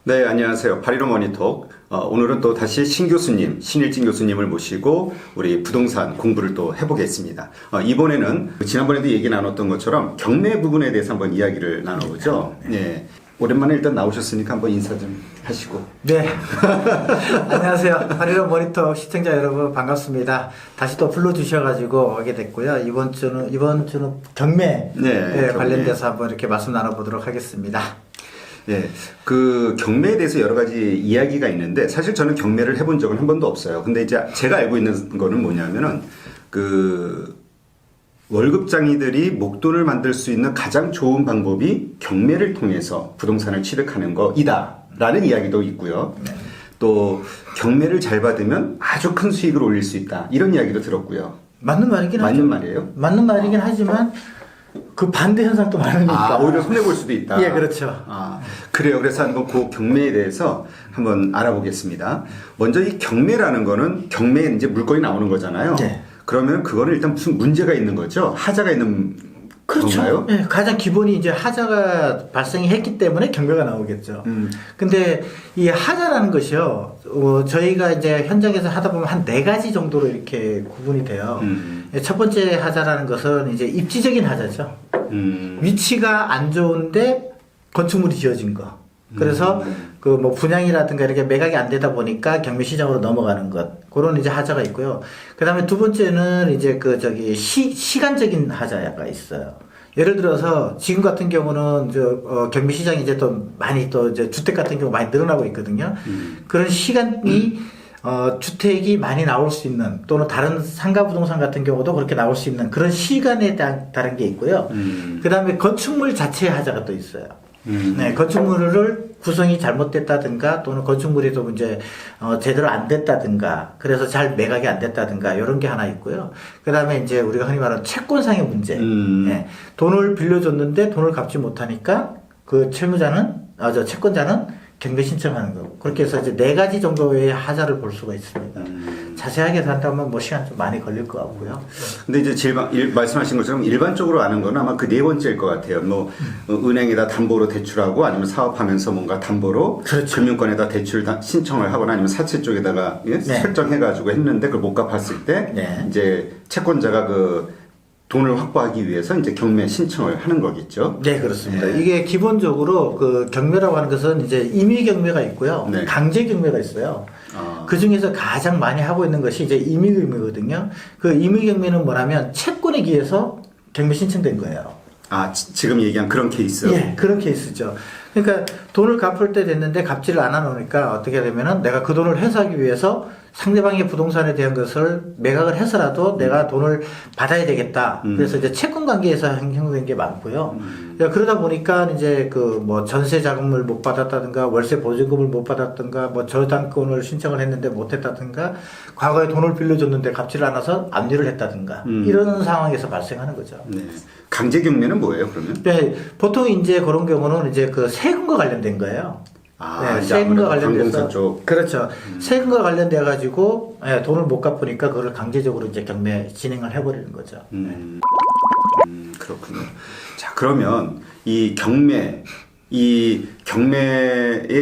네, 안녕하세요. 바리로 머니톡. 오늘은 또 다시 신 교수님, 신일진 교수님을 모시고 우리 부동산 공부를 또 해보겠습니다. 이번에는 지난번에도 얘기 나눴던 것처럼 경매 부분에 대해서 한번 이야기를 나눠보죠. 네. 오랜만에 일단 나오셨으니까 한번 인사 좀 하시고. 네. 안녕하세요. 바리로 모니터 시청자 여러분 반갑습니다. 다시 또 불러주셔가지고 오게 됐고요. 이번 주는 경매 경매. 관련돼서 한번 이렇게 말씀 나눠보도록 하겠습니다. 네, 그 경매에 대해서 여러 가지 이야기가 있는데 사실 저는 경매를 해본 적은 한 번도 없어요. 근데 이제 제가 알고 있는 거는 뭐냐면은 그 월급장이들이 목돈을 만들 수 있는 가장 좋은 방법이 경매를 통해서 부동산을 취득하는 거이다라는 이야기도 있고요. 또 경매를 잘 받으면 아주 큰 수익을 올릴 수 있다 이런 이야기도 들었고요. 맞는 말이긴 하죠. 맞는 말이에요? 맞는 말이긴 하지만 그 반대 현상도 많으니까. 오히려 손해볼 수도 있다. 예, 그렇죠. 그래요. 그래서 한번 그 경매에 대해서 한번 알아보겠습니다. 먼저 이 경매라는 거는 경매에 이제 물건이 나오는 거잖아요. 네. 그러면 그거는 일단 무슨 문제가 있는 거죠? 하자가 있는 그렇죠. 건가요? 네, 가장 기본이 이제 하자가 발생이 했기 때문에 경매가 나오겠죠. 근데 이 하자라는 것이요, 저희가 이제 현장에서 하다 보면 한 4가지 정도로 이렇게 구분이 돼요. 첫 번째 하자라는 것은 이제 입지적인 하자죠. 위치가 안 좋은데 건축물이 지어진 거. 그래서 그 뭐 분양이라든가 이렇게 매각이 안 되다 보니까 경매 시장으로 넘어가는 것. 그런 이제 하자가 있고요. 그 다음에 두 번째는 이제 그 시간적인 하자가 있어요. 예를 들어서 지금 같은 경우는 경매 시장이 이제 또 많이 또 이제 주택 같은 경우 많이 늘어나고 있거든요. 그런 시간이 주택이 많이 나올 수 있는 또는 다른 상가 부동산 같은 경우도 그렇게 나올 수 있는 그런 시간에 따른 게 있고요. 그 다음에 건축물 자체의 하자가 또 있어요. 네, 건축물을 구성이 잘못됐다든가 또는 건축물에도 이제 제대로 안 됐다든가 그래서 잘 매각이 안 됐다든가 이런 게 하나 있고요. 그 다음에 이제 우리가 흔히 말하는 채권상의 문제. 네, 돈을 빌려줬는데 돈을 갚지 못하니까 그 채권자는 경매 신청하는 거고 그렇게 해서 이제 4가지 정도의 하자를 볼 수가 있습니다. 자세하게 한다면 뭐 시간 좀 많이 걸릴 것 같고요. 근데 이제 말씀하신 것처럼 일반적으로 아는 건 아마 그 4번째일 것 같아요. 뭐 은행에다 담보로 대출하고 아니면 사업하면서 뭔가 담보로 그렇죠. 금융권에다 대출 신청을 하거나 아니면 사채 쪽에다가 설정해가지고 했는데 그걸 못 갚았을 때 이제 채권자가 그 돈을 확보하기 위해서 이제 경매 신청을 하는 거겠죠. 네, 그렇습니다. 이게 기본적으로 그 경매라고 하는 것은 이제 임의 경매가 있고요. 강제 경매가 있어요. 그 중에서 가장 많이 하고 있는 것이 이제 임의 경매거든요. 그 임의 경매는 뭐냐면 채권에 기해서 경매 신청된 거예요. 지금 얘기한 그런 케이스? 예, 그런 케이스죠. 그러니까 돈을 갚을 때 됐는데 갚지를 않아 놓으니까 어떻게 되면은 내가 그 돈을 회수하기 위해서 상대방의 부동산에 대한 것을 매각을 해서라도 내가 돈을 받아야 되겠다. 그래서 이제 채권 관계에서 형성된 게 많고요. 그러다 보니까 이제 그 뭐 전세 자금을 못 받았다든가 월세 보증금을 못 받았든가 뭐 저당권을 신청을 했는데 못 했다든가 과거에 돈을 빌려줬는데 갚지를 않아서 압류를 했다든가 이런 상황에서 발생하는 거죠. 네. 강제 경매는 뭐예요, 그러면? 네, 보통 이제 그런 경우는 이제 그 세금과 관련된 거예요. 네, 세금과 관련돼서 쪽. 그렇죠. 세금과 관련돼 가지고 돈을 못 갚으니까 그걸 강제적으로 이제 경매 진행을 해버리는 거죠. 그렇군요. 자, 그러면 이 경매의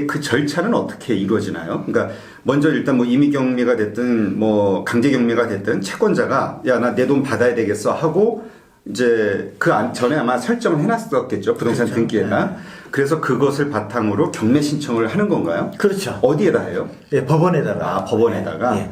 그 절차는 어떻게 이루어지나요? 그러니까 먼저 일단 뭐 임의 경매가 됐든 뭐 강제 경매가 됐든 채권자가 야, 나 내 돈 받아야 되겠어 하고 이제 그 전에 아마 설정을 해놨었겠죠. 부동산 그렇죠. 등기에다. 네. 그래서 그것을 바탕으로 경매 신청을 하는 건가요? 그렇죠. 어디에다 해요? 네, 법원에다가. 법원에다가? 네.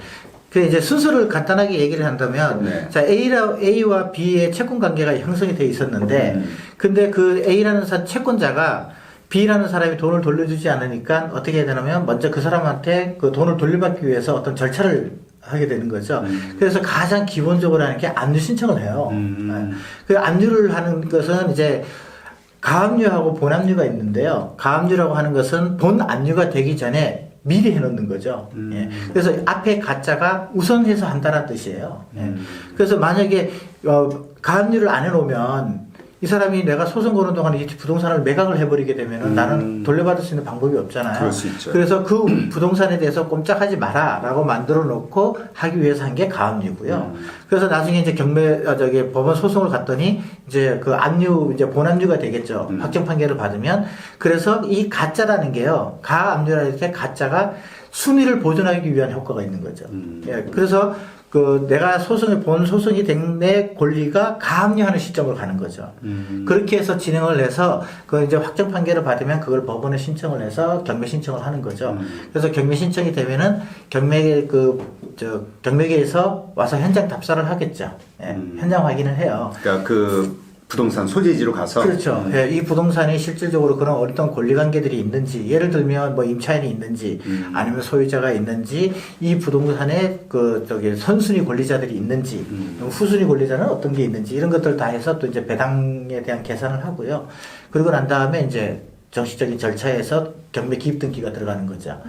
그 이제 순서를 간단하게 얘기를 한다면, 자, A와 B의 채권 관계가 형성이 되어 있었는데, 근데 그 A라는 채권자가 B라는 사람이 돈을 돌려주지 않으니까 어떻게 해야 되냐면, 먼저 그 사람한테 그 돈을 돌려받기 위해서 어떤 절차를 하게 되는 거죠. 그래서 가장 기본적으로 하는 게 압류 신청을 해요. 그 압류를 하는 것은 이제 가압류하고 본압류가 있는데요. 가압류라고 하는 것은 본압류가 되기 전에 미리 해놓는 거죠. 그래서 앞에 가짜가 우선해서 한다는 뜻이에요. 그래서 만약에 가압류를 안 해놓으면 이 사람이 내가 소송 거는 동안 이 부동산을 매각을 해버리게 되면은 나는 돌려받을 수 있는 방법이 없잖아요. 그럴 수 있죠. 그래서 그 부동산에 대해서 꼼짝하지 마라라고 만들어 놓고 하기 위해서 한 게 가압류고요. 그래서 나중에 이제 법원 소송을 갔더니 이제 그 압류 이제 본압류가 되겠죠. 확정 판결을 받으면. 그래서 이 가짜라는 게요. 가압류라는 게 가짜가 순위를 보존하기 위한 효과가 있는 거죠. 예, 그래서 그 내가 본 소송이 된 내 권리가 가압류하는 시점으로 가는 거죠. 그렇게 해서 진행을 해서 그 이제 확정 판결을 받으면 그걸 법원에 신청을 해서 경매 신청을 하는 거죠. 그래서 경매 신청이 되면은 경매계에서 와서 현장 답사를 하겠죠. 예, 현장 확인을 해요. 그러니까 그 부동산 소재지로 가서 그렇죠. 예, 이 부동산이 실질적으로 그런 어떤 권리관계들이 있는지, 예를 들면 뭐 임차인이 있는지, 아니면 소유자가 있는지, 이 부동산에 선순위 권리자들이 있는지, 후순위 권리자는 어떤 게 있는지 이런 것들 다 해서 또 이제 배당에 대한 계산을 하고요. 그리고 난 다음에 이제 정식적인 절차에서 경매 기입 등기가 들어가는 거죠.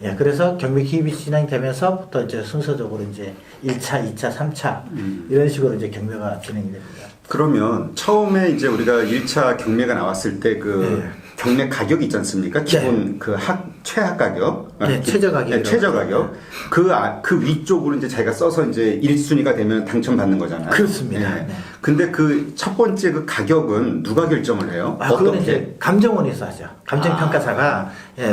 예, 그래서 경매 기입이 진행되면서부터 이제 순서적으로 이제 1차, 2차, 3차 이런 식으로 이제 경매가 진행이 됩니다. 그러면 처음에 이제 우리가 1차 경매가 나왔을 때 그 경매 가격이 있지 않습니까? 기본 그 최하 가격. 네, 최저 가격. 네, 최저 가격. 그 위쪽으로 이제 자기가 써서 이제 1순위가 되면 당첨받는 거잖아요. 그렇습니다. 네. 네. 근데 그 첫 번째 그 가격은 누가 결정을 해요? 그거는 이제 감정원에서 하죠. 감정평가사가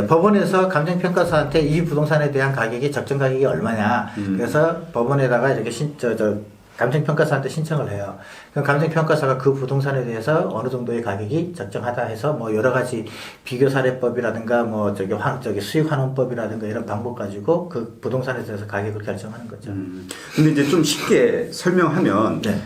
법원에서 감정평가사한테 이 부동산에 대한 가격이 적정 가격이 얼마냐. 그래서 법원에다가 이렇게 감정평가사한테 신청을 해요. 그럼 감정평가사가 그 부동산에 대해서 어느 정도의 가격이 적정하다 해서 뭐 여러 가지 비교사례법이라든가 뭐 수익환원법이라든가 이런 방법 가지고 그 부동산에 대해서 가격을 결정하는 거죠. 근데 이제 좀 쉽게 설명하면 네.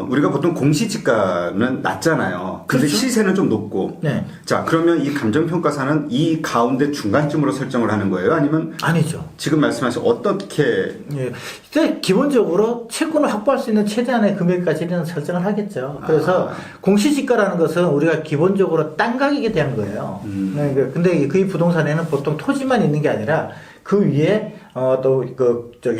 우리가 보통 공시지가는 낮잖아요. 근데 그렇죠. 시세는 좀 높고. 네. 자, 그러면 이 감정평가사는 이 가운데 중간쯤으로 설정을 하는 거예요? 아니면 아니죠. 지금 말씀하신 어떻게 예. 일단 기본적으로 채권을 확보할 수 있는 최대한의 금액까지는 설정을 하겠죠. 그래서 공시지가라는 것은 우리가 기본적으로 땅 가격에 대한 거예요. 네, 근데 그 부동산에는 보통 토지만 있는 게 아니라 그 위에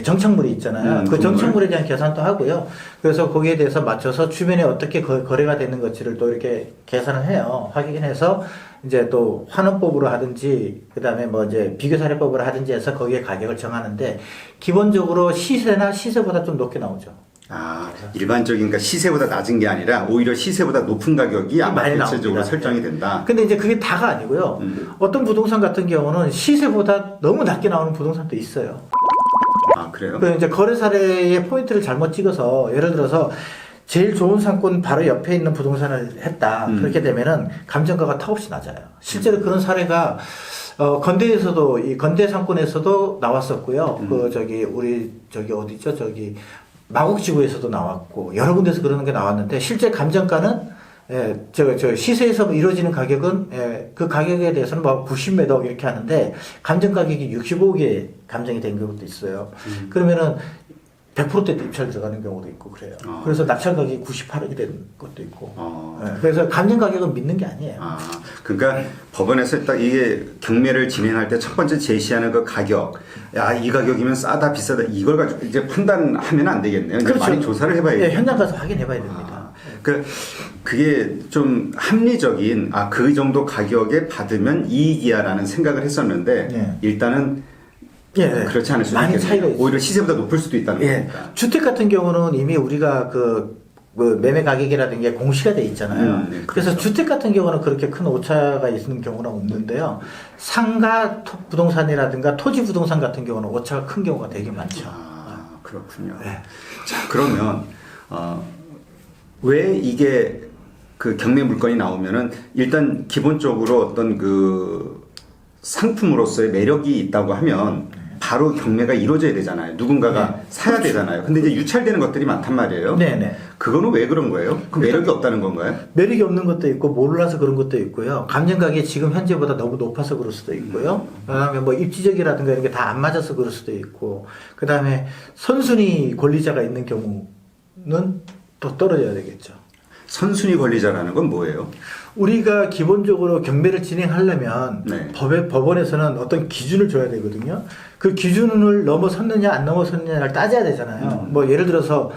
정착물이 있잖아요. 그 정착물에 대한 계산도 하고요. 그래서 거기에 대해서 맞춰서 주변에 어떻게 거래가 되는 것지를 또 이렇게 계산을 해요. 확인해서 이제 또 환원법으로 하든지 그다음에 뭐 이제 비교사례법으로 하든지 해서 거기에 가격을 정하는데 기본적으로 시세보다 좀 높게 나오죠. 일반적인 그러니까 시세보다 낮은 게 아니라 오히려 시세보다 높은 가격이 아마 많이 대체적으로 나옵니다. 설정이 된다. 근데 이제 그게 다가 아니고요. 어떤 부동산 같은 경우는 시세보다 너무 낮게 나오는 부동산도 있어요. 그래요? 그 이제 거래 사례의 포인트를 잘못 찍어서 예를 들어서 제일 좋은 상권 바로 옆에 있는 부동산을 했다. 그렇게 되면은 감정가가 턱없이 낮아요. 실제로 그런 사례가 건대에서도 이 건대 상권에서도 나왔었고요. 어디죠? 마곡지구에서도 나왔고 여러 군데서 그러는 게 나왔는데 실제 감정가는 시세에서 이루어지는 가격은 그 가격에 대해서는 뭐 90몇억 이렇게 하는데 감정 가격이 65억에 감정이 된 경우도 있어요. 그러면은 100%대 입찰 들어가는 경우도 있고 그래요. 그래서 낙찰 가격이 98억이 된 것도 있고. 그래서 감정 가격은 믿는 게 아니에요. 그러니까 법원에서 딱 이게 경매를 진행할 때 첫 번째 제시하는 그 가격, 이 가격이면 싸다 비싸다 이걸 가지고 이제 판단하면 안 되겠네요. 그렇죠. 많이 조사를 해봐야겠네요. 네, 현장 가서 확인해봐야 됩니다. 그게 좀 합리적인 그 정도 가격에 받으면 이익이야라는 생각을 했었는데 일단은 그렇지 않을 수도 많이 있겠네요. 차이가 있어요. 오히려 시세보다 높을 수도 있다는 겁니다. 주택 같은 경우는 이미 우리가 그 매매 가격이라든가 게 공시가 돼 있잖아요. 그래서 주택 같은 경우는 그렇게 큰 오차가 있는 경우는 없는데요. 상가 부동산이라든가 토지 부동산 같은 경우는 오차가 큰 경우가 되게 많죠. 그렇군요. 자, 그러면 왜 이게 그 경매 물건이 나오면은 일단 기본적으로 어떤 그 상품으로서의 매력이 있다고 하면 바로 경매가 이루어져야 되잖아요. 누군가가 사야 되잖아요. 근데 이제 유찰되는 것들이 많단 말이에요. 네네. 그거는 왜 그런 거예요? 그 매력이 없다는 건가요? 매력이 없는 것도 있고 몰라서 그런 것도 있고요. 감정 가격이 지금 현재보다 너무 높아서 그럴 수도 있고요. 그다음에 뭐 입지적이라든가 이런 게 다 안 맞아서 그럴 수도 있고. 그다음에 선순위 권리자가 있는 경우는 또 떨어져야 되겠죠. 선순위 권리자라는 건 뭐예요? 우리가 기본적으로 경매를 진행하려면 네. 법원에서는 어떤 기준을 줘야 되거든요. 그 기준을 넘어섰느냐 안 넘어섰느냐를 따져야 되잖아요. 뭐 예를 들어서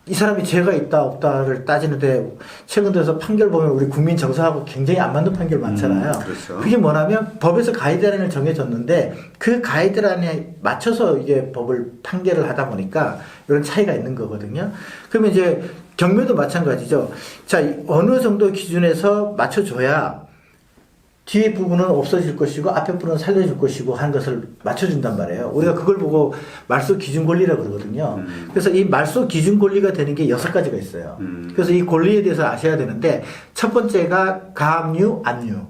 이 사람이 죄가 있다 없다를 따지는데 최근 들어서 판결 보면 우리 국민 정서하고 굉장히 안 맞는 판결 많잖아요. 그렇죠. 그게 뭐냐면 법에서 가이드라인을 정해줬는데 그 가이드라인에 맞춰서 이게 법을 판결을 하다 보니까 이런 차이가 있는 거거든요. 그러면 이제 경매도 마찬가지죠. 자, 어느 정도 기준에서 맞춰줘야 뒤에 부분은 없어질 것이고 앞에 부분은 살려줄 것이고 하는 것을 맞춰준단 말이에요. 우리가 그걸 보고 말소 기준 권리라고 그러거든요. 그래서 이 말소 기준 권리가 되는 게 6가지가 있어요. 그래서 이 권리에 대해서 아셔야 되는데 첫 번째가 가압류, 압류.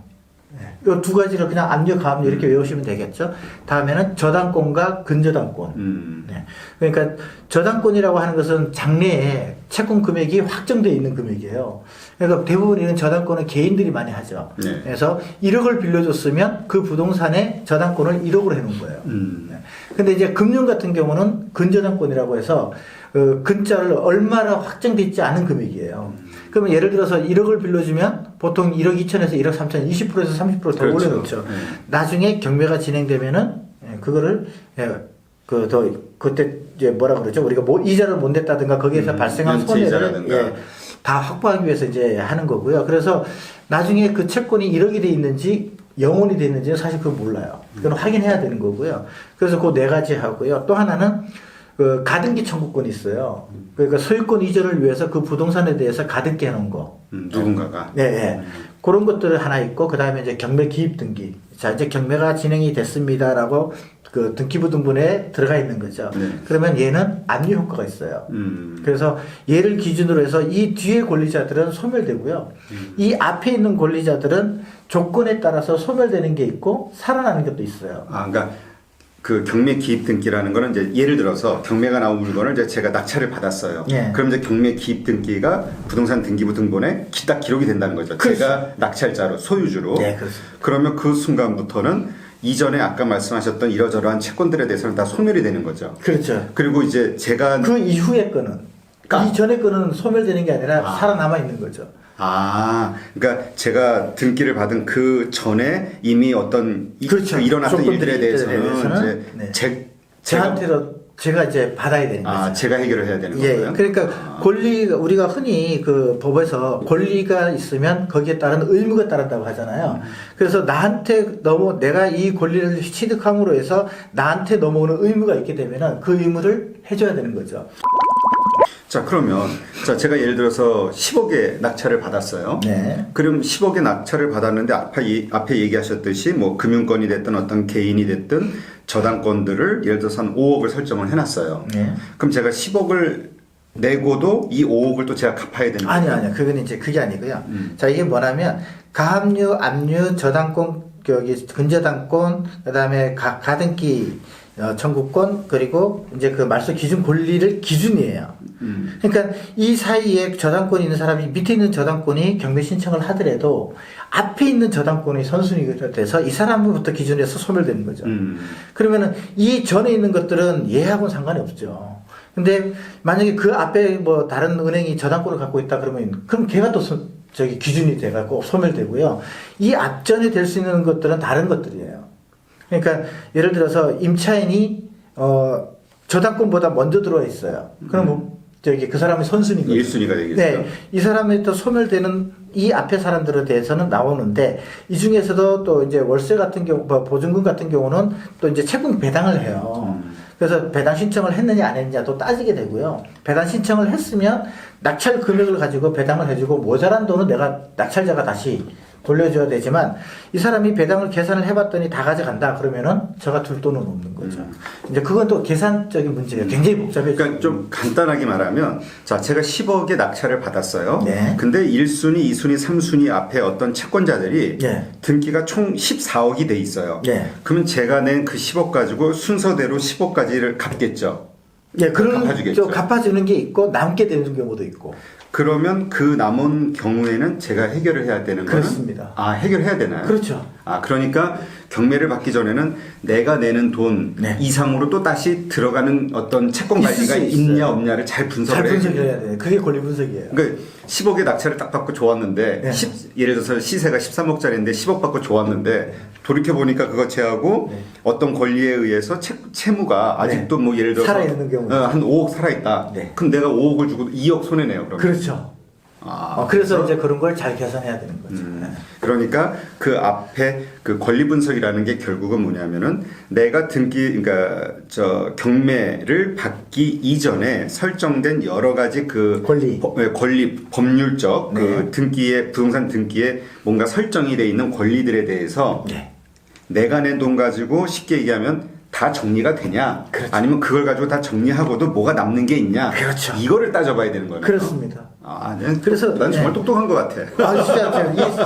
이 2가지를 그냥 압류, 가압류 이렇게 외우시면 되겠죠. 다음에는 저당권과 근저당권. 네. 그러니까 저당권이라고 하는 것은 장래에 채권 금액이 확정되어 있는 금액이에요. 그러니까 대부분 이런 저당권은 개인들이 많이 하죠. 네. 그래서 1억을 빌려줬으면 그 부동산에 저당권을 1억으로 해놓은 거예요. 네. 근데 이제 금융 같은 경우는 근저당권이라고 해서 근자를 얼마나 확정되어 있지 않은 금액이에요. 그러면 예를 들어서 1억을 빌려주면 보통 1억 2천에서 1억 3천 20%에서 30%더 그렇죠. 올려놓죠. 나중에 경매가 진행되면은 그거를 그때 이제 뭐라 그러죠? 우리가 이자를 못 냈다든가 거기에서 발생한 연체 손해를 이자라든가. 다 확보하기 위해서 이제 하는 거고요. 그래서 나중에 그 채권이 1억이 돼 있는지 영원이 돼 있는지는 사실 그건 몰라요. 그건 확인해야 되는 거고요. 그래서 그 4가지 하고요. 또 하나는 그 가등기 청구권이 있어요. 그러니까 소유권 이전을 위해서 그 부동산에 대해서 가등기 해놓은 거. 누군가가. 네, 네. 그런 것들을 하나 있고, 그 다음에 이제 경매 기입 등기. 자, 이제 경매가 진행이 됐습니다라고 그 등기부 등본에 들어가 있는 거죠. 네. 그러면 얘는 압류 효과가 있어요. 그래서 얘를 기준으로 해서 이 뒤에 권리자들은 소멸되고요. 이 앞에 있는 권리자들은 조건에 따라서 소멸되는 게 있고 살아나는 것도 있어요. 아, 그러니까 그 경매 기입 등기라는 거는 이제 예를 들어서 경매가 나온 물건을 이제 제가 낙찰을 받았어요. 예. 그럼 이제 경매 기입 등기가 부동산 등기부 등본에 딱 기록이 된다는 거죠. 그렇죠. 제가 낙찰자로 소유주로. 네, 그렇습니다. 그러면 그 순간부터는 이전에 아까 말씀하셨던 이러저러한 채권들에 대해서는 다 소멸이 되는 거죠. 그렇죠. 그리고 이제 제가 그 이후의 거는, 이전의 거는 소멸되는 게 아니라 살아남아 있는 거죠. 그러니까 제가 등기를 받은 그 전에 이미 어떤 그렇죠. 일어났던 조건들이 일들에 대해서는 이제 네. 저한테도 제가 이제 받아야 되는 거죠. 제가 해결을 해야 되는 예, 거고요. 그러니까 권리가 우리가 흔히 그 법에서 권리가 있으면 거기에 따른 의무가 따른다고 하잖아요. 그래서 나한테 내가 이 권리를 취득함으로 해서 나한테 넘어오는 의무가 있게 되면은 그 의무를 해줘야 되는 거죠. 자, 그러면 제가 예를 들어서 10억의 낙찰을 받았어요. 네. 그럼 10억의 낙찰을 받았는데 앞에 얘기하셨듯이 뭐 금융권이 됐든 어떤 개인이 됐든 저당권들을 예를 들어서 한 5억을 설정을 해놨어요. 네. 그럼 제가 10억을 내고도 이 5억을 또 제가 갚아야 되는 거예요? 아니요. 그건 이제 그게 아니고요. 자, 이게 뭐냐면 가압류, 압류, 저당권, 근저당권, 그다음에 가등기 청구권, 그리고 이제 그 말소 기준 권리를 기준이에요. 그러니까 이 사이에 저당권이 있는 사람이 밑에 있는 저당권이 경매 신청을 하더라도 앞에 있는 저당권이 선순위가 돼서 이 사람부터 기준해서 소멸되는 거죠. 그러면은 이 전에 있는 것들은 얘하고는 상관이 없죠. 근데 만약에 그 앞에 뭐 다른 은행이 저당권을 갖고 있다 그럼 걔가 또 기준이 돼갖고 소멸되고요. 이 앞전에 될 수 있는 것들은 다른 것들이에요. 그러니까 예를 들어서 임차인이 저당권보다 먼저 들어와 있어요. 그럼 그 사람이 선순위인 거죠. 1순위가 되겠죠. 네, 이 사람이 또 소멸되는 이 앞에 사람들에 대해서는 나오는데 이 중에서도 또 이제 월세 같은 경우, 보증금 같은 경우는 또 이제 채권 배당을 해요. 그래서 배당 신청을 했느냐 안 했느냐도 따지게 되고요. 배당 신청을 했으면 낙찰 금액을 가지고 배당을 해주고 모자란 돈은 내가 낙찰자가 다시 돌려줘야 되지만 이 사람이 배당을 계산을 해봤더니 다 가져간다 그러면은 저가 줄 돈은 없는 거죠. 이제 그건 또 계산적인 문제예요. 굉장히 복잡해요. 그러니까 좀 간단하게 말하면 제가 10억의 낙찰을 받았어요. 네. 근데 1순위, 2순위, 3순위 앞에 어떤 채권자들이 네. 등기가 총 14억이 돼 있어요. 네. 그러면 제가 낸 그 10억 가지고 순서대로 10억까지를 갚겠죠. 예, 그런 갚아주겠죠. 갚아주는 게 있고 남게 되는 경우도 있고. 그러면 그 남은 경우에는 제가 해결을 해야 되는 거는 그렇습니다. 해결해야 되나요? 그렇죠. 그러니까 경매를 받기 전에는 내가 내는 돈 네. 이상으로 또 다시 들어가는 어떤 채권 있을 관리가 수 있냐 있어요. 없냐를 잘 분석을 잘 해야 돼요. 분석해야 돼. 그게 권리 분석이에요. 그러니까 10억의 낙찰을 딱 받고 좋았는데 네. 예를 들어서 시세가 13억짜리인데 10억 받고 좋았는데 돌이켜 보니까 그거 제하고 네. 어떤 권리에 의해서 채무가 아직도 뭐 예를 들어서 살아있는 경우 한 5억 살아있다. 네. 그럼 내가 5억을 주고 2억 손해네요. 그러면. 그렇죠. 그래서 이제 그런 걸 잘 계산해야 되는 거죠. 네. 그러니까 그 앞에 그 권리 분석이라는 게 결국은 뭐냐면은 내가 그러니까 경매를 받기 이전에 설정된 여러 가지 그 권리 법률적 네. 그 부동산 등기에 뭔가 설정이 돼 있는 권리들에 대해서 네. 내가 낸 돈 가지고 쉽게 얘기하면 다 정리가 되냐? 그렇죠. 아니면 그걸 가지고 다 정리하고도 뭐가 남는 게 있냐? 그렇죠. 이거를 따져봐야 되는 거네요. 그렇습니다. 그래서 난 정말 똑똑한 것 같아.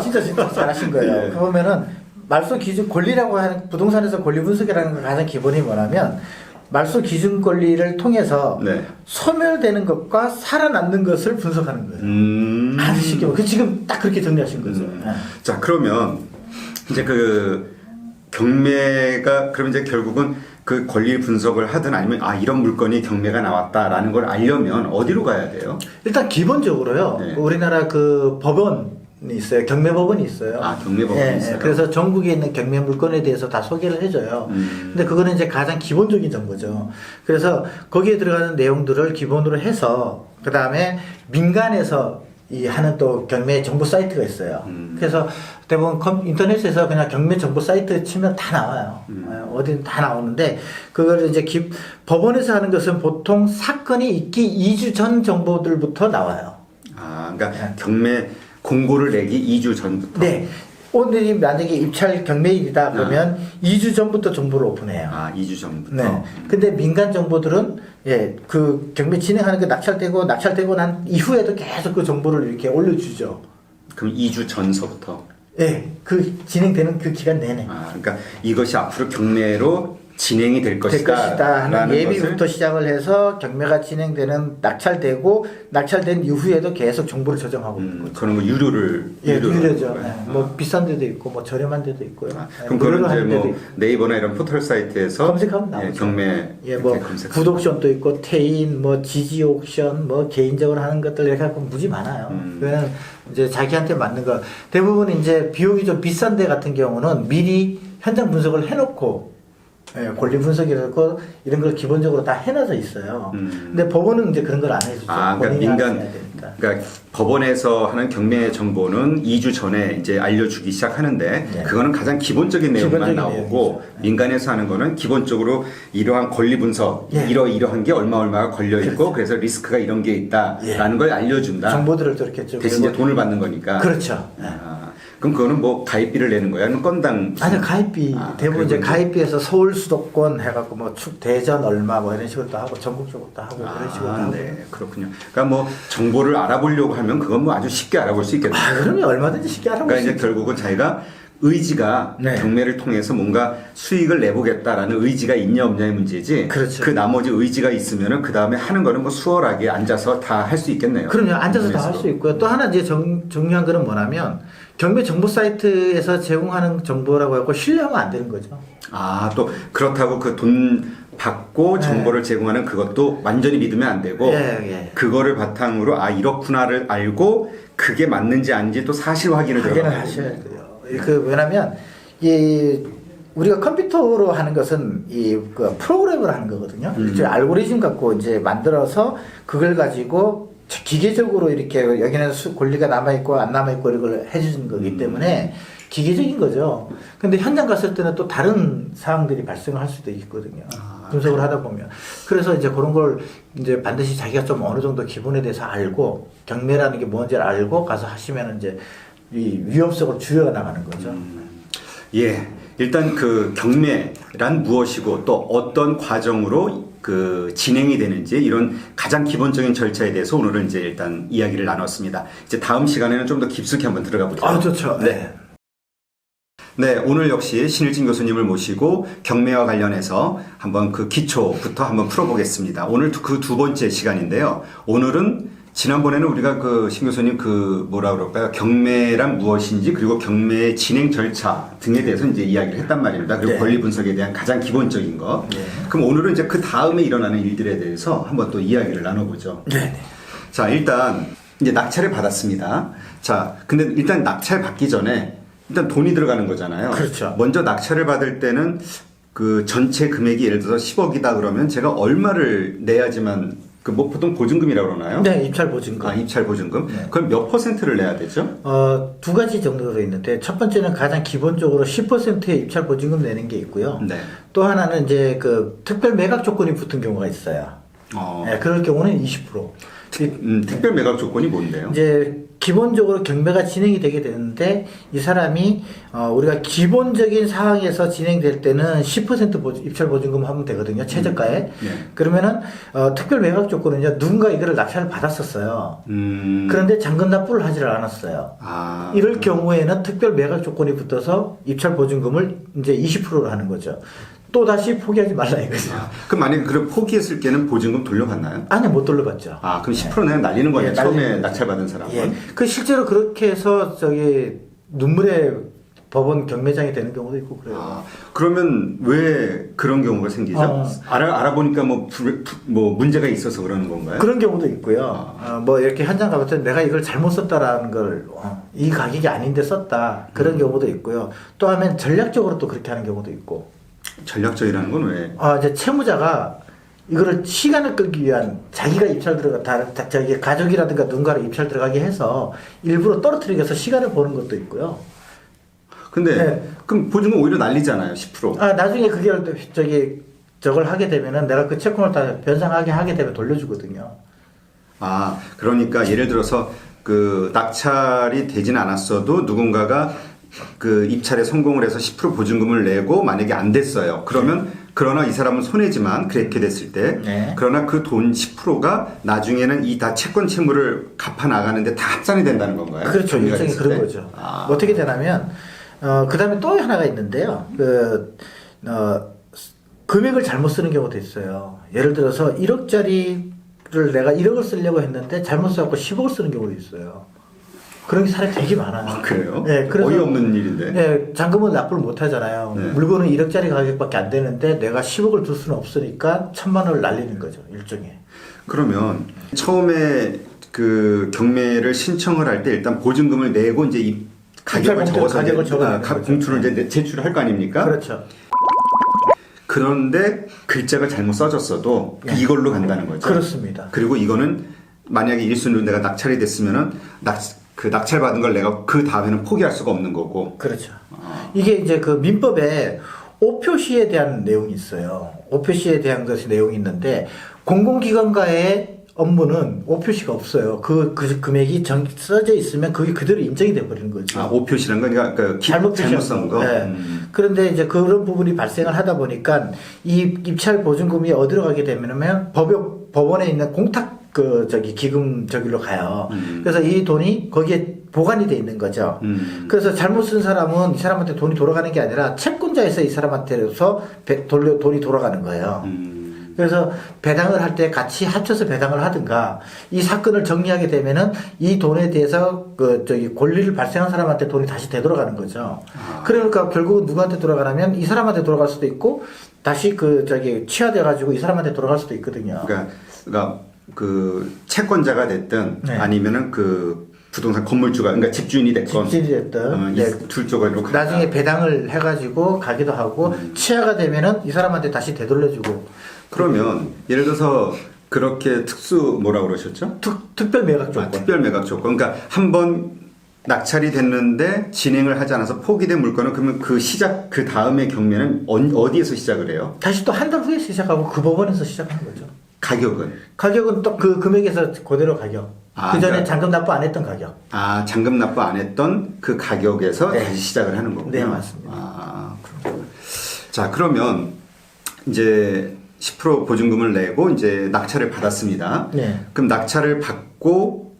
진짜 잘하신 거예요. 예. 그러면은 말소 기준 권리라고 하는 부동산에서 권리 분석이라는 거 가장 기본이 뭐냐면 말소 기준 권리를 통해서 네. 소멸되는 것과 살아남는 것을 분석하는 거예요. 아주 쉽게 그 지금 딱 그렇게 정리하신 거죠. 네. 자 그러면 이제 그 경매가 그럼 이제 결국은 그 권리 분석을 하든 아니면 이런 물건이 경매가 나왔다라는 걸 알려면 어디로 가야 돼요? 일단 기본적으로요. 네. 우리나라 그 법원이 있어요. 경매법원이 있어요. 경매법원이 있어요. 그래서 전국에 있는 경매 물건에 대해서 다 소개를 해줘요. 근데 그거는 이제 가장 기본적인 정보죠. 그래서 거기에 들어가는 내용들을 기본으로 해서 그 다음에 민간에서 하는 또 경매 정보 사이트가 있어요. 그래서 대부분 인터넷에서 그냥 경매 정보 사이트 치면 다 나와요. 어디든 다 나오는데 그걸 이제 법원에서 하는 것은 보통 사건이 있기 2주 전 정보들부터 나와요. 그러니까 경매 공고를 내기 2주 전부터. 네. 오늘이 만약에 입찰 경매일이다 그러면 2주 전부터 정보를 오픈해요. 2주 전부터. 네. 근데 민간 정보들은 그 경매 진행하는 게 낙찰되고 난 이후에도 계속 그 정보를 이렇게 올려주죠. 그럼 2주 전서부터. 네. 그 진행되는 그 기간 내내. 그러니까 이것이 앞으로 경매로 진행이 될 것이다 하는 예비부터 시작을 해서 경매가 진행되는 낙찰된 이후에도 계속 정보를 조정하고 있는 거죠. 그런 거 유료를 유료죠. 뭐 비싼 데도 있고 뭐 저렴한 데도 있고요. 그럼 그거는 이제 뭐 네이버나 이런 포털 사이트에서 검색하면 나오죠. 경매 뭐 굿 옥션도 있고 태인 뭐 지지 옥션 뭐 개인적으로 하는 것들 이렇게 하고 무지 많아요. 그거는 이제 자기한테 맞는 거 대부분 이제 비용이 좀 비싼 데 같은 경우는 미리 현장 분석을 해놓고 권리 분석이라고 이런 걸 기본적으로 다 해놔서 있어요. 근데 법원은 이제 그런 걸 안 해주죠. 그러니까 법원에서 하는 경매 정보는 2주 전에 이제 알려주기 시작하는데 그거는 가장 기본적인 내용만 나오고 민간에서 하는 거는 기본적으로 이러한 권리 분석, 이러한 게 얼마가 걸려 있고 그래서 리스크가 이런 게 있다라는 걸 알려준다. 정보들을 또 이렇게 좀 대신 이제 돈을 받는 거니까. 그렇죠. 그럼 그거는 뭐 가입비를 내는 거야? 아니면 건당? 아니요, 가입비. 대부분 이제 가입비에서 서울 수도권 해갖고 뭐 대전 얼마 뭐 이런 식으로 또 하고 전국적으로 또 하고 그런 식으로 하고. 네, 그렇군요. 그러니까 뭐 정보를 알아보려고 하면 그건 뭐 아주 쉽게 알아볼 수 있겠네요. 그러면 얼마든지 쉽게 알아볼 그러니까 수 이제 결국은 자기가 의지가 경매를 통해서 뭔가 수익을 내보겠다라는 의지가 있냐 없냐의 문제지. 그렇죠. 그 나머지 의지가 있으면은 그 다음에 하는 거는 뭐 수월하게 앉아서 다 할 수 있겠네요. 그럼요. 앉아서 다 할 수 있고요. 또 하나 이제 중요한 거는 뭐냐면 경매 정보 사이트에서 제공하는 정보라고 해서 신뢰하면 안 되는 거죠. 또 그렇다고 그 돈 받고 정보를 제공하는 그것도 완전히 믿으면 안 되고 그거를 바탕으로 이렇구나를 알고 그게 맞는지 아닌지 또 사실 확인을 하셔야 돼요. 왜냐면 우리가 컴퓨터로 하는 것은 그 프로그램을 하는 거거든요. 알고리즘 갖고 이제 만들어서 그걸 가지고 기계적으로 이렇게 여기는 권리가 남아있고 안 남아있고 이걸 해주는 거기 때문에 기계적인 거죠. 근데 현장 갔을 때는 또 다른 사항들이 발생을 할 수도 있거든요. 분석을 하다 보면. 그래서 이제 그런 걸 이제 반드시 자기가 좀 어느 정도 기본에 대해서 알고 경매라는 게 뭔지를 알고 가서 하시면 이제 이 위험성을 줄여 나가는 거죠. 일단 그 경매란 무엇이고 또 어떤 과정으로 그 진행이 되는지 이런 가장 기본적인 절차에 대해서 오늘은 이제 일단 이야기를 나눴습니다. 이제 다음 시간에는 좀 더 깊숙이 한번 들어가 보죠. 좋죠. 네, 오늘 역시 신일진 교수님을 모시고 경매와 관련해서 한번 그 기초부터 한번 풀어보겠습니다. 오늘 그 두 번째 시간인데요. 오늘은 지난번에는 우리가 그 신 교수님 그 뭐라 그럴까요? 경매란 무엇인지 그리고 경매의 진행 절차 등에 대해서 이제 이야기를 했단 말입니다. 그리고 네. 권리 분석에 대한 가장 기본적인 거. 네. 그럼 오늘은 이제 그 다음에 일어나는 일들에 대해서 한번 또 이야기를 나눠보죠. 네. 자, 일단 이제 낙찰을 받았습니다. 자, 근데 일단 낙찰 받기 전에 일단 돈이 들어가는 거잖아요. 그렇죠. 먼저 낙찰을 받을 때는 그 전체 금액이 예를 들어서 10억이다 그러면 제가 얼마를 내야지만 그 뭐 보통 보증금이라고 그러나요? 네, 입찰 보증금. 아, 입찰 보증금? 네. 그럼 몇 퍼센트를 내야 되죠? 두 가지 정도로 있는데 첫 번째는 가장 기본적으로 10%의 입찰 보증금 내는 게 있고요. 네. 또 하나는 이제 그 특별 매각 조건이 붙은 경우가 있어요. 네, 그럴 경우는 20%. 특별 매각 조건이 뭔데요? 이제 기본적으로 경매가 진행이 되게 되는데 이 사람이 우리가 기본적인 사항에서 진행될 때는 10% 입찰 보증금 하면 되거든요. 최저가에. 네. 그러면은 특별 매각 조건은요. 누군가 이거를 낙찰을 받았었어요. 그런데 잔금 납부를 하지를 않았어요. 아. 이럴 경우에는 특별 매각 조건이 붙어서 입찰 보증금을 이제 20%로 하는 거죠. 또 다시 포기하지 말라 이거죠. 그럼 만약에 그럼 포기했을 때는 보증금 돌려받나요? 아니 못 돌려받죠. 아, 그럼 10% 내면 날리는 거예요. 예, 처음에 날리는 거죠. 낙찰 받은 사람은. 예. 그 실제로 그렇게 해서 저기 눈물의 법원 경매장이 되는 경우도 있고 그래요. 아, 그러면 왜 그런 경우가 생기죠? 알아보니까 뭐 문제가 있어서 그러는 건가요? 그런 경우도 있고요. 뭐 이렇게 현장 가봤더니 내가 이걸 잘못 썼다라는 걸, 이 가격이 아닌데 썼다. 그런 경우도 있고요. 또 하면 전략적으로 또 그렇게 하는 경우도 있고. 전략적이라는 건 왜? 이제 채무자가 이거를 시간을 끌기 위한 자기가 입찰 저기 가족이라든가 누군가를 입찰 들어가게 해서 일부러 떨어뜨리기 위해서 시간을 보는 것도 있고요. 근데 네. 그럼 보증금 오히려 날리잖아요. 10%. 나중에 그게 저걸 하게 되면은 내가 그 채권을 다 변상하게 하게 되면 돌려주거든요. 아, 그러니까 예를 들어서 그 낙찰이 되진 않았어도 누군가가 그 입찰에 성공을 해서 10% 보증금을 내고 만약에 안 됐어요. 그러면 그러나 이 사람은 손해지만 그렇게 됐을 때 네. 그러나 그 돈 10%가 나중에는 이 다 채권 채무를 갚아 나가는데 다 합산이 된다는 건가요? 그렇죠. 경매가 일종의 됐을 그런 때? 거죠. 아. 어떻게 되냐면 그 다음에 또 하나가 있는데요. 금액을 잘못 쓰는 경우도 있어요. 예를 들어서 1억짜리를 내가 1억을 쓰려고 했는데 잘못 써갖고 10억을 쓰는 경우도 있어요. 그런 게 사례 되게 많아요. 아, 그래요? 네, 그래서 어이없는 일인데. 네, 잔금은 납부를 못 하잖아요. 네. 물건은 1억짜리 가격밖에 안 되는데 내가 10억을 줄 수는 없으니까 1,000만 원을 날리는 거죠. 일종의. 그러면 처음에 그 경매를 신청을 할 때 일단 보증금을 내고 이제 이 가격을 적어서 가격을 적어야 되는 봉투를 거죠. 이제 제출을 할 거 아닙니까? 그렇죠. 그런데 글자가 잘못 써졌어도 네. 이걸로 간다는 거죠. 그렇습니다. 그리고 이거는 만약에 1순위로 내가 낙찰이 됐으면은 그 낙찰 받은 걸 내가 그 다음에는 포기할 수가 없는 거고. 그렇죠. 이게 이제 그 민법에 오표시에 대한 내용이 있어요. 오표시에 대한 것이 내용이 있는데 공공기관과의 업무는 오표시가 없어요. 그 금액이 써져 있으면 그게 그대로 인정이 돼버리는 거죠. 아, 오표시란 건 그러니까 잘못 쓴 거. 네. 그런데 이제 그런 부분이 발생을 하다 보니까 이 입찰 보증금이 어디로 가게 되면은 법원에 있는 공탁 기금 저기로 가요. 그래서 이 돈이 거기에 보관이 돼 있는 거죠. 그래서 잘못 쓴 사람은 이 사람한테 돈이 돌아가는 게 아니라 채권자에서 이 사람한테서 돈이 돌아가는 거예요. 그래서 배당을 할 때 같이 합쳐서 배당을 하든가 이 사건을 정리하게 되면은 이 돈에 대해서 권리를 발생한 사람한테 돈이 다시 되돌아가는 거죠. 그러니까 결국은 누구한테 돌아가냐면 이 사람한테 돌아갈 수도 있고 다시 취하돼 가지고 이 사람한테 돌아갈 수도 있거든요. 그러니까 그 채권자가 됐든 네. 아니면은 그 부동산 건물주가 그러니까 집주인이 됐건 네. 둘 쪽으로 나중에 배당을 해가지고 가기도 하고 취하가 되면은 이 사람한테 다시 되돌려주고. 그러면 예를 들어서 그렇게 뭐라 그러셨죠? 특별 매각 조건. 특별 매각 조건. 그러니까 한번 낙찰이 됐는데 진행을 하지 않아서 포기된 물건은 그러면 그 다음에 경매는 어디에서 시작을 해요? 다시 또 한 달 후에 시작하고 그 법원에서 시작하는 거죠. 가격은 또 그 금액에서 그대로 가격. 그 전에 잔금 납부 안 했던 가격. 아, 잔금 납부 안 했던 그 가격에서 네. 다시 시작을 하는 거군요. 네, 맞습니다. 아, 그렇구나. 자, 그러면 이제 10% 보증금을 내고 이제 낙찰을 받았습니다. 네. 그럼 낙찰을 받고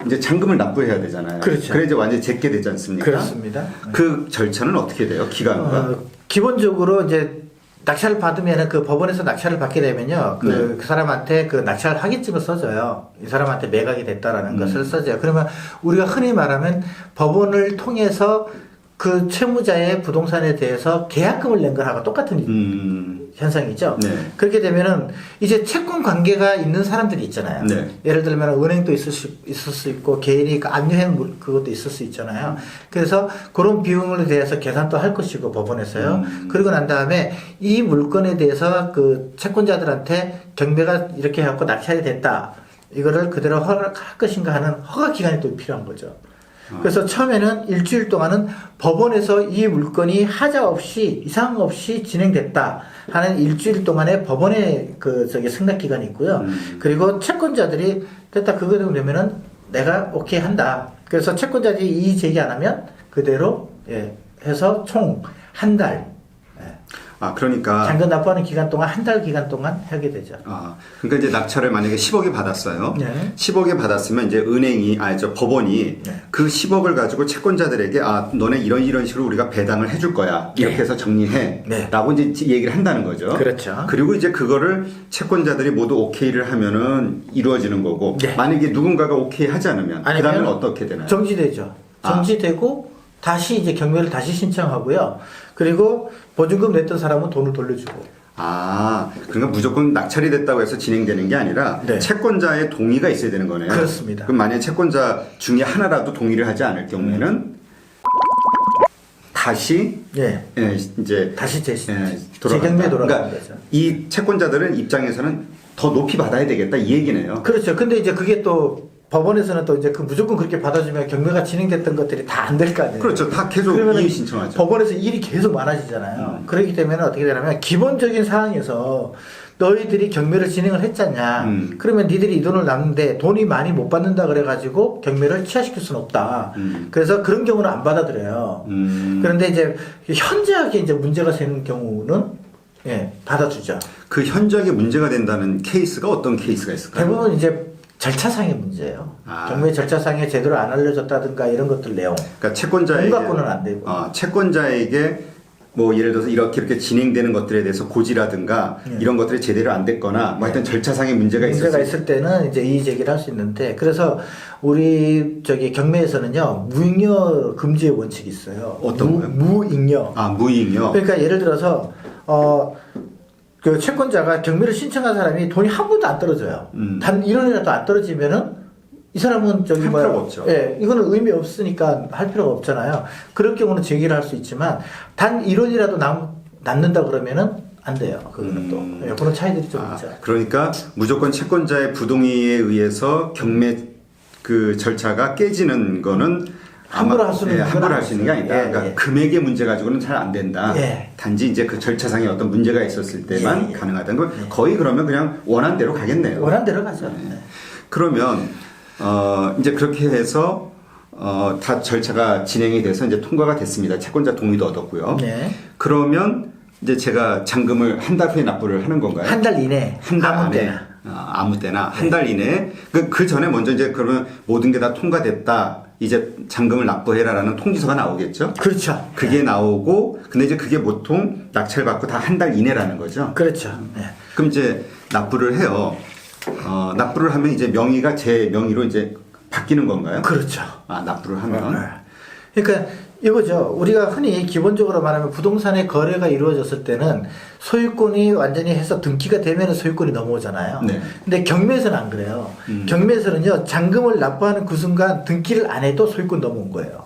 이제 잔금을 납부해야 되잖아요. 그렇죠. 그래 이제 완전히 제게 되지 않습니까? 그렇습니다. 그 절차는 어떻게 돼요? 기간과? 기본적으로 이제 낙찰을 받으면 그 법원에서 낙찰을 받게 되면요. 그 사람한테 그 낙찰 확인증을 써줘요. 이 사람한테 매각이 됐다라는 것을 써줘요. 그러면 우리가 흔히 말하면 법원을 통해서 그 채무자의 부동산에 대해서 계약금을 낸 거하고 똑같은 현상이죠. 네. 그렇게 되면은 이제 채권 관계가 있는 사람들이 있잖아요. 네. 예를 들면 은행도 있을 수 있고 개인이 압류행 그것도 있을 수 있잖아요. 그래서 그런 비용에 대해서 계산도 할 것이고 법원에서요. 그리고 난 다음에 이 물건에 대해서 그 채권자들한테 경매가 이렇게 해갖고 낙찰이 됐다. 이거를 그대로 허락할 것인가 하는 허가 기간이 또 필요한 거죠. 그래서 처음에는 일주일 동안은 법원에서 이 물건이 하자 없이 이상 없이 진행됐다 하는 일주일 동안의 법원의 그 승낙 기간이 있고요. 그리고 채권자들이 됐다 그거 되면은 내가 오케이 한다. 그래서 채권자들이 이의 제기 안 하면 그대로 해서 총 한 달. 아, 그러니까. 잔금 납부하는 기간 동안 한 달 기간 동안 하게 되죠. 아, 그러니까 이제 낙찰을 만약에 10억에 받았어요. 네. 10억에 받았으면 이제 법원이 네. 그 10억을 가지고 채권자들에게 너네 이런 식으로 우리가 배당을 해줄 거야. 이렇게 네. 해서 정리해. 네. 라고 이제 얘기를 한다는 거죠. 그렇죠. 그리고 이제 그거를 채권자들이 모두 오케이를 하면은 이루어지는 거고. 네. 만약에 누군가가 오케이 하지 않으면 그 다음엔 어떻게 되나요? 정지되죠. 정지되고 다시 이제 경매를 다시 신청하고요. 그리고 보증금 냈던 사람은 돈을 돌려주고. 아, 그러니까 무조건 낙찰이 됐다고 해서 진행되는 게 아니라 네. 채권자의 동의가 있어야 되는 거네요. 그렇습니다. 그럼 만약에 채권자 중에 하나라도 동의를 하지 않을 경우에는 다시 이제 다시 돌아간다. 재경매 돌아가는 그러니까 거죠. 이 채권자들은 입장에서는 더 높이 받아야 되겠다 이 얘기네요. 그렇죠. 근데 이제 그게 또 법원에서는 또 이제 그 무조건 그렇게 받아주면 경매가 진행됐던 것들이 다 안 될 거 아니에요. 그렇죠. 다 계속 그러면은 이의 신청하죠. 법원에서 일이 계속 많아지잖아요. 그렇기 때문에 어떻게 되냐면 기본적인 사항에서 너희들이 경매를 진행을 했잖냐. 그러면 니들이 이 돈을 놨는데 돈이 많이 못 받는다 그래가지고 경매를 취하시킬 수는 없다. 그래서 그런 경우는 안 받아들여요. 그런데 이제 현저하게 이제 문제가 되는 경우는 받아주죠. 그 현저하게 문제가 된다는 케이스가 어떤 케이스가 있을까요? 대부분 이제 절차상의 문제예요. 경매 절차상에 제대로 안 알려졌다든가 이런 것들 내용. 그러니까 채권자에게 돈 갖고는 안 되고. 채권자에게 뭐 예를 들어서 이렇게 진행되는 것들에 대해서 고지라든가 이런 것들이 제대로 안 됐거나 뭐 하여튼 절차상의 문제가 있을 때는 이제 이의 제기를 할 수 있는데 그래서 우리 경매에서는요 무잉여 금지의 원칙이 있어요. 어떤 거요? 무잉여. 아, 무잉여. 그러니까 예를 들어서 그 채권자가 경매를 신청한 사람이 돈이 한 푼도 안 떨어져요. 단 1원이라도 안 떨어지면은 이 사람은 할 필요가 없죠. 이거는 의미 없으니까 할 필요가 없잖아요. 그럴 경우는 제기를 할 수 있지만 단 1원이라도 남는다 그러면은 안 돼요. 그거는 또 그런 차이들이 좀 있죠. 그러니까 무조건 채권자의 부동의에 의해서 경매 그 절차가 깨지는 거는 함부로 할 수 있는 게 아니다. 그러니까 금액의 문제 가지고는 잘 안 된다. 단지 이제 그 절차상에 어떤 문제가 있었을 때만 가능하다는 걸 거의 그러면 그냥 원한 대로 가겠네요. 원한 대로 가죠. 그러면 이제 그렇게 해서 다 절차가 진행이 돼서 이제 통과가 됐습니다. 채권자 동의도 얻었고요. 그러면 이제 제가 잔금을 한 달 후에 납부를 하는 건가요? 한 달 이내. 한 달 안에. 아무 때나 한 달 이내에 그 전에 먼저 이제 그러면 모든 게 다 통과됐다. 이제 잔금을 납부해라라는 통지서가 나오겠죠. 그렇죠. 그게 나오고 근데 이제 그게 보통 낙찰 받고 다 한 달 이내라는 거죠. 그렇죠. 그럼 이제 납부를 해요. 납부를 하면 이제 명의가 제 명의로 이제 바뀌는 건가요? 그렇죠. 납부를 하면. 그러니까 이거죠. 우리가 흔히 기본적으로 말하면 부동산의 거래가 이루어졌을 때는 소유권이 완전히 해서 등기가 되면 소유권이 넘어오잖아요. 근데 경매에서는 안 그래요. 경매에서는요, 잔금을 납부하는 그 순간 등기를 안 해도 소유권 넘어온 거예요.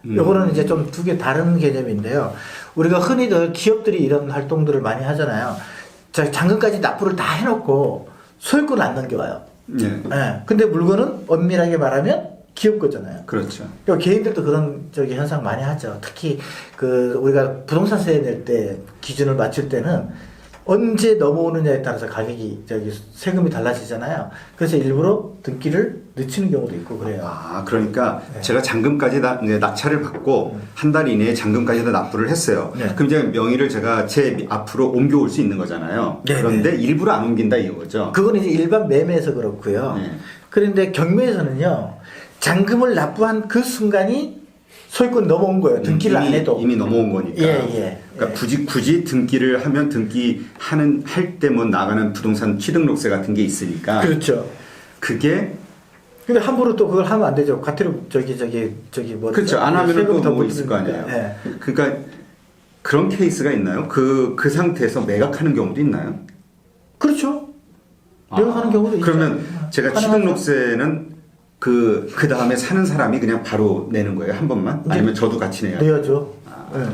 요거는 이제 좀 두 개 다른 개념인데요. 우리가 흔히들 기업들이 이런 활동들을 많이 하잖아요. 잔금까지 납부를 다 해놓고 소유권을 안 넘겨와요. 근데 물건은 엄밀하게 말하면 기업 거잖아요. 그렇죠. 개인들도 그런 현상 많이 하죠. 특히 우리가 부동산세 낼 때 기준을 맞출 때는 언제 넘어오느냐에 따라서 가격이 세금이 달라지잖아요. 그래서 일부러 등기를 늦추는 경우도 있고 그래요. 그러니까 제가 잔금까지 낙찰을 받고 한 달 이내에 잔금까지 다 납부를 했어요. 그럼 이제 명의를 제가 제 앞으로 옮겨올 수 있는 거잖아요. 그런데 일부러 안 옮긴다 이거죠. 그건 이제 일반 매매에서 그렇고요. 그런데 경매에서는요. 잔금을 납부한 그 순간이 소유권 넘어온 거예요. 등기를 안 해도. 이미 넘어온 거니까. 그러니까 굳이 등기를 하면 할 때 뭐 나가는 부동산 취등록세 같은 게 있으니까. 그렇죠. 그게 근데 함부로 또 그걸 하면 안 되죠. 과태료 뭐 그렇죠. 안 하면 세금 또 뭐 있을 거 아니에요. 네. 그러니까 그런 케이스가 있나요? 그 상태에서 매각하는 경우도 있나요? 그렇죠. 매각하는 경우도 있죠. 그러면 제가 가능하죠. 취등록세는 그 다음에 사는 사람이 그냥 바로 내는 거예요? 한 번만? 아니면 저도 같이 내야 돼요? 내야죠. 네.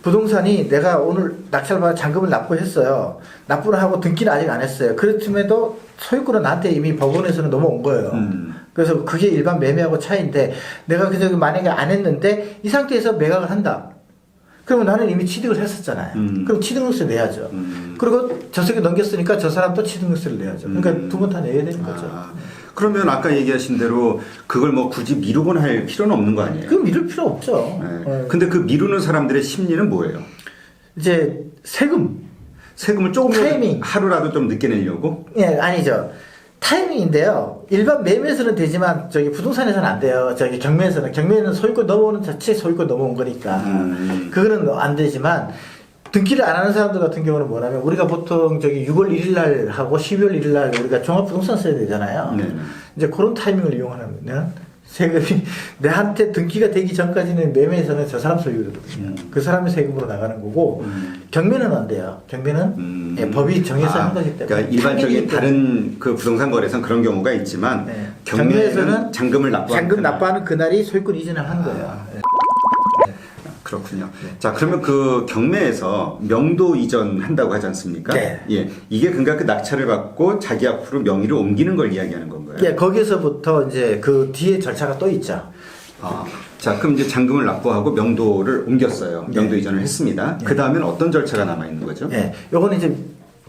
부동산이 내가 오늘 낙찰받아 잔금을 납부했어요. 납부를 하고 등기는 아직 안 했어요. 그렇음에도 소유권은 나한테 이미 법원에서는 넘어온 거예요. 그래서 그게 일반 매매하고 차이인데 내가 그저 만약에 안 했는데 이 상태에서 매각을 한다. 그러면 나는 이미 취득을 했었잖아요. 그럼 취득세 내야죠. 그리고 저석에 넘겼으니까 저 사람도 취득세를 내야죠. 그러니까 두 번 다 내야 되는 거죠. 그러면 아까 얘기하신 대로 그걸 뭐 굳이 미루거나 할 필요는 없는 거 아니에요? 그 미룰 필요 없죠. 네. 근데 그 미루는 사람들의 심리는 뭐예요? 이제 세금을 조금 타이밍. 하루라도 좀 늦게 내려고? 예, 아니죠. 타이밍인데요. 일반 매매에서는 되지만 저기 부동산에서는 안 돼요. 저기 경매에는 소유권 넘어오는 자체 소유권 넘어온 거니까 그거는 안 되지만 등기를 안 하는 사람들 같은 경우는 뭐냐면 우리가 보통 저기 6월 1일 날 하고 12월 1일 날 우리가 종합부동산 써야 되잖아요. 네. 이제 그런 타이밍을 이용하면 세금이 내한테 등기가 되기 전까지는 매매에서는 저 사람 소유거든요. 그 사람의 세금으로 나가는 거고 경매는 안 돼요. 경매는 예, 법이 정해서 하는 거기 때문에. 그러니까 일반적인 다른 그 부동산 거래에서는 그런 경우가 있지만 네. 경매에서는 잔금을 납부하는 잔금 납부하는 그날이 소유권 이전을 하는 거예요. 예. 그렇군요. 자, 그러면 그 경매에서 명도 이전한다고 하지 않습니까? 네. 예. 이게 그러니까 그 낙찰을 받고 자기 앞으로 명의를 옮기는 걸 이야기하는 건가요? 예, 거기서부터 이제 그 뒤에 절차가 또 있죠. 자, 그럼 이제 잔금을 납부하고 명도를 옮겼어요. 명도 이전을 했습니다. 그 다음엔 어떤 절차가 남아 있는 거죠? 예, 요거는 이제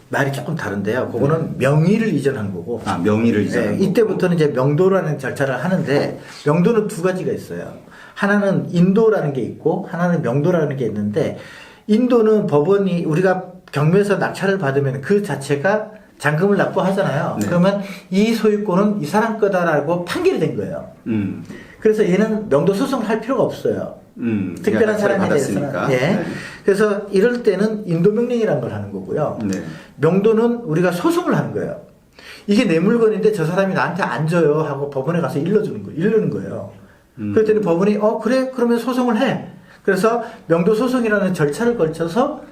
말이 조금 다른데요. 그거는 명의를 이전한 거고. 명의를 이전한 거고. 이때부터는 이제 명도라는 절차를 하는데 명도는 두 가지가 있어요. 하나는 인도라는 게 있고 하나는 명도라는 게 있는데 인도는 법원이 우리가 경매에서 낙찰을 받으면 그 자체가 잔금을 납부하잖아요. 네. 그러면 이 소유권은 이 사람 거다라고 판결이 된 거예요. 그래서 얘는 명도 소송을 할 필요가 없어요. 특별한 사람에 대해서는. 예. 네. 그래서 이럴 때는 인도명령이라는 걸 하는 거고요. 네. 명도는 우리가 소송을 하는 거예요. 이게 내 물건인데 저 사람이 나한테 안 줘요 하고 법원에 가서 이르는 거예요. 그랬더니 법원이 그래 그러면 소송을 해. 그래서 명도 소송이라는 절차를 거쳐서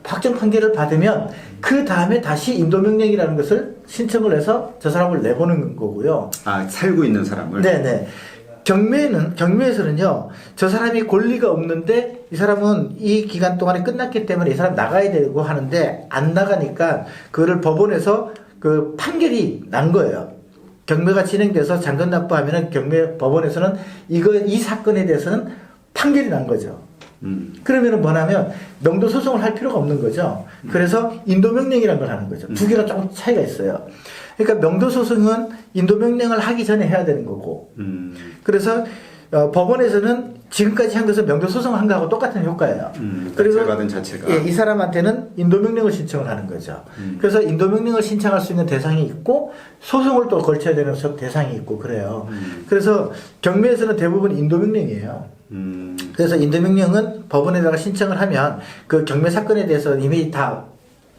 확정 판결을 받으면 그 다음에 다시 인도명령이라는 것을 신청을 해서 저 사람을 내보는 거고요. 살고 있는 사람을. 네네. 경매에서는요, 저 사람이 권리가 없는데 이 사람은 이 기간 동안에 끝났기 때문에 이 사람 나가야 되고 하는데 안 나가니까 그거를 법원에서 그 판결이 난 거예요. 경매가 진행돼서 잔금 납부하면은 법원에서는 이 사건에 대해서는 판결이 난 거죠. 그러면은 뭐냐면 명도 소송을 할 필요가 없는 거죠. 그래서 인도명령이라는 걸 하는 거죠. 두 개가 조금 차이가 있어요. 그러니까 명도 소송은 인도명령을 하기 전에 해야 되는 거고. 그래서 법원에서는 지금까지 한 것은 명도 소송을 한 거하고 똑같은 효과예요. 그리고 받은 자체가. 예, 이 사람한테는 인도명령을 신청을 하는 거죠. 그래서 인도명령을 신청할 수 있는 대상이 있고 소송을 또 걸쳐야 되는 대상이 있고 그래요. 그래서 경매에서는 대부분 인도명령이에요. 그래서 인도명령은 법원에다가 신청을 하면 그 경매 사건에 대해서 이미 다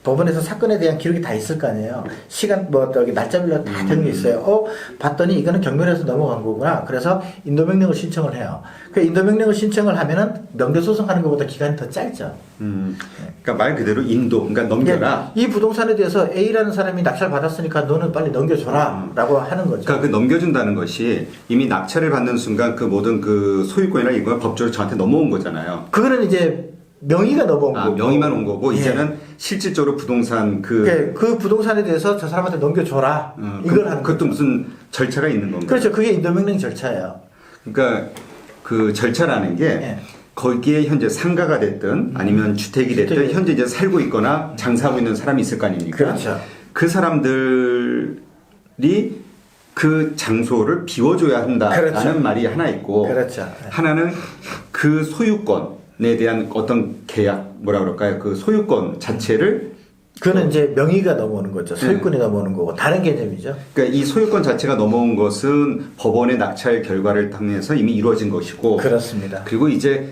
법원에서 사건에 대한 기록이 다 있을 거 아니에요. 시간 날짜별로 다 적혀 있어요. 봤더니 이거는 경매에서 넘어간 거구나. 그래서 인도명령을 신청을 해요. 그 인도명령을 신청을 하면은 명도소송하는 것보다 기간이 더 짧죠. 그러니까 말 그대로 그러니까 넘겨라. 이 부동산에 대해서 A라는 사람이 낙찰 받았으니까 너는 빨리 넘겨줘라라고 하는 거죠. 그러니까 그 넘겨준다는 것이 이미 낙찰을 받는 순간 그 모든 그 소유권이나 이거 법적으로 저한테 넘어온 거잖아요. 그거는 이제 명의가 넘어온 거고. 명의만 온 거고 예. 이제는 실질적으로 부동산 그 부동산에 대해서 저 사람한테 넘겨줘라. 이걸 하는 그것도 거죠. 무슨 절차가 있는 건가요? 그렇죠. 그게 인도명령 절차예요. 그러니까 그 절차라는 게 예. 거기에 현재 상가가 됐든 아니면 주택이 됐든 현재 이제 살고 있거나 장사하고 있는 사람이 있을 거 아닙니까? 그렇죠. 그 사람들이 그 장소를 비워줘야 한다라는 그렇죠. 말이 하나 있고 그렇죠. 하나는 그 소유권에 대한 어떤 계약 뭐라 그럴까요? 그 소유권 자체를 그거는 이제 명의가 넘어오는 거죠. 소유권이 넘어오는 거고 다른 개념이죠. 그러니까 이 소유권 자체가 넘어온 것은 법원의 낙찰 결과를 통해서 이미 이루어진 것이고 그렇습니다. 그리고 이제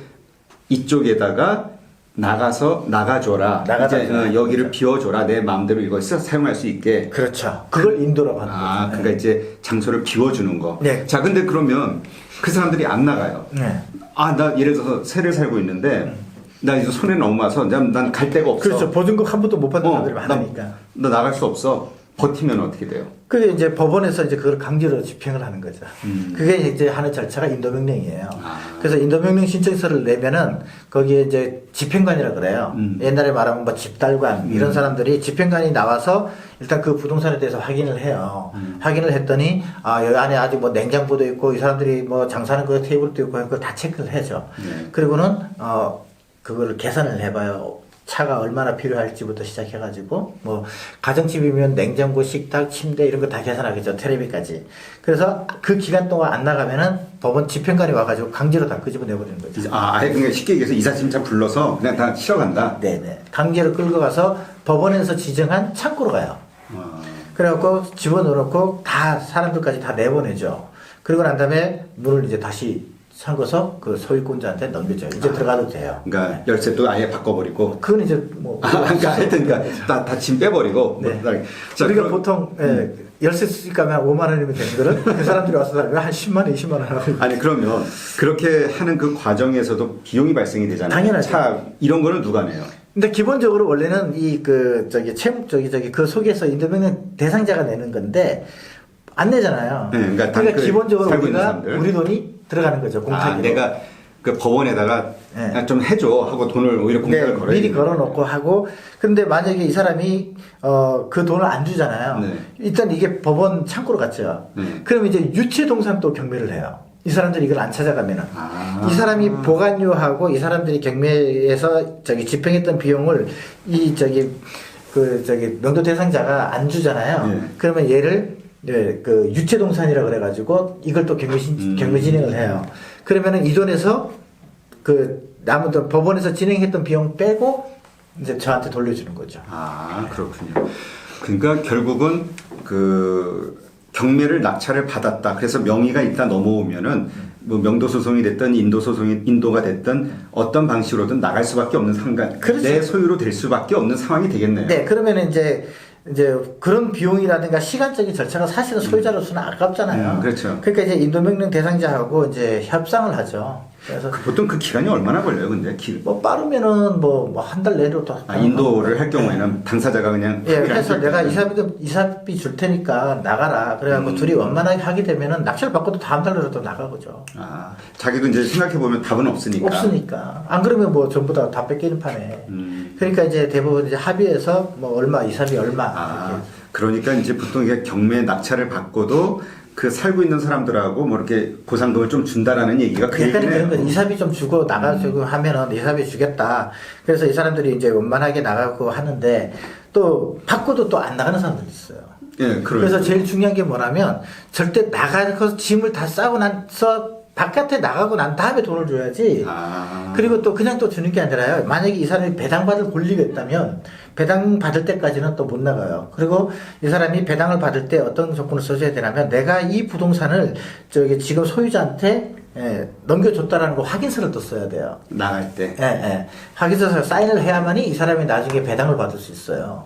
이쪽에다가 나가서 나가줘라. 나가다 이제 줘라. 여기를 비워줘라. 내 마음대로 이거 사용할 수 있게. 그렇죠. 그걸 인도라고 하는 아, 거죠. 그러니까 이제 장소를 비워주는 거. 네. 자, 근데 그러면 그 사람들이 안 나가요. 네. 아, 나 예를 들어서 새를 살고 있는데 나 이제 손에 너무 와서 난 갈 데가 없어. 그렇죠. 보증금 한 번도 못 받는 사람들이 나, 많으니까. 나 나갈 수 없어. 버티면 어떻게 돼요? 그게 이제 법원에서 이제 그걸 강제로 집행을 하는 거죠. 그게 이제 하는 절차가 인도명령이에요. 그래서 인도명령 신청서를 내면은 거기에 이제 집행관이라 그래요. 옛날에 말하면 뭐 집달관 이런 사람들이 집행관이 나와서 일단 그 부동산에 대해서 확인을 해요. 확인을 했더니 아 여기 안에 아직 뭐 냉장고도 있고 이 사람들이 뭐 장사하는 그 테이블도 있고 그걸 다 체크를 해죠. 그리고는 그걸 계산을 해봐요. 차가 얼마나 필요할지부터 시작해가지고 뭐 가정집이면 냉장고, 식탁, 침대 이런 거 다 계산하겠죠. 텔레비까지. 그래서 그 기간 동안 안 나가면은 법원 집행관이 와가지고 강제로 다 끄집어 내버리는 거죠. 아예 그냥 쉽게 얘기해서 이삿짐차 불러서 그냥 다 실어간다. 네네. 강제로 끌고 가서 법원에서 지정한 창고로 가요. 그래갖고 집어넣어놓고 다 사람들까지 다 내보내죠. 그리고 난 다음에 문을 이제 다시 잠궈서 그 소유권자한테 넘겨줘요. 이제 들어가도 돼요. 그러니까 열쇠도 아예 바꿔버리고. 그건 이제 뭐. 그러니까 하여튼 그러니까 다 짐 빼버리고. 네. 자, 우리가 그럼- 보통 열쇠 수집 가면 한 5만 원이면 되는 거를 그 사람들이 와서 살면 한 10만 원, 20만 원 하고. 아니 그러면 그렇게 하는 그 과정에서도 비용이 발생이 되잖아요. 당연하죠. 차 이런 거는 누가 내요? 근데 기본적으로 원래는 이 그 채무 그 속에서 인도명령 대상자가 내는 건데 안 내잖아요. 네, 그러니까 그 기본적으로 살고 있는 우리가 사람들. 우리 돈이 들어가는 거죠. 공탁으로. 내가 그 법원에다가 네. 좀 해줘 하고 돈을 오히려 공탁을 걸어야 미리 되는 걸어놓고 하고 근데 만약에 이 사람이 그 돈을 안 주잖아요. 네. 일단 이게 법원 창고로 갔죠. 네. 그럼 이제 유체동산 또 경매를 해요. 이 사람들이 이걸 안 찾아가면은 이 사람이 보관료하고 이 사람들이 경매에서 집행했던 비용을 명도 대상자가 안 주잖아요. 네. 그러면 얘를 그 유체동산이라 그래가지고 이걸 또 경매 진행을 해요. 그러면은 이 돈에서 그 남은 돈 법원에서 진행했던 비용 빼고 이제 저한테 돌려주는 거죠. 아 그렇군요. 그러니까 결국은 그 경매를 낙찰을 받았다. 그래서 명의가 일단 넘어오면은 뭐 명도 소송이 됐든 인도가 됐든 어떤 방식으로든 나갈 수밖에 없는 상관. 그렇죠. 내 소유로 될 수밖에 없는 상황이 되겠네요. 네, 그러면은 이제 그런 비용이라든가 시간적인 절차가 사실은 소유자로서는 아깝잖아요. 그렇죠. 그러니까 이제 인도명령 대상자하고 이제 협상을 하죠. 그래서 보통 그 기간이 얼마나 걸려요, 근데? 뭐 빠르면은 뭐 한 달 내로도 인도를 할 경우에는 당사자가 그냥 예, 합의를 그래서 할 내가 때는 이사비 줄 테니까 나가라. 그래갖고 둘이 원만하게 하게 되면은 낙찰 받고도 다음 달로라도 나가보죠. 자기도 이제 생각해 보면 답은 없으니까. 없으니까. 안 그러면 뭐 전부 다 뺏기는 판에. 그러니까 이제 대부분 이제 합의해서 뭐 얼마, 이사비 얼마. 이렇게. 그러니까 이제 보통 이게 경매 낙찰을 받고도 그 살고 있는 사람들하고 뭐 이렇게 보상금을 좀 준다라는 얘기가 그 약간 얘기네요. 그런 거 이사비 좀 주고 나가주고 하면은 이사비 주겠다. 그래서 이 사람들이 이제 원만하게 나가고 하는데 또 받고도 또 안 나가는 사람들이 있어요. 예, 그래서 제일 중요한 게 뭐냐면 절대 나가서 짐을 다 싸고 나서 바깥에 나가고 난 다음에 돈을 줘야지. 그리고 또 그냥 또 주는 게 아니라요. 만약에 이 사람이 배당받을 권리가 있다면 배당 받을 때까지는 또 못 나가요. 그리고 이 사람이 배당을 받을 때 어떤 조건을 써줘야 되냐면 내가 이 부동산을 지금 소유자한테 넘겨줬다라는 거 확인서를 또 써야 돼요. 나갈 때. 확인서 사인을 해야만이 이 사람이 나중에 배당을 받을 수 있어요.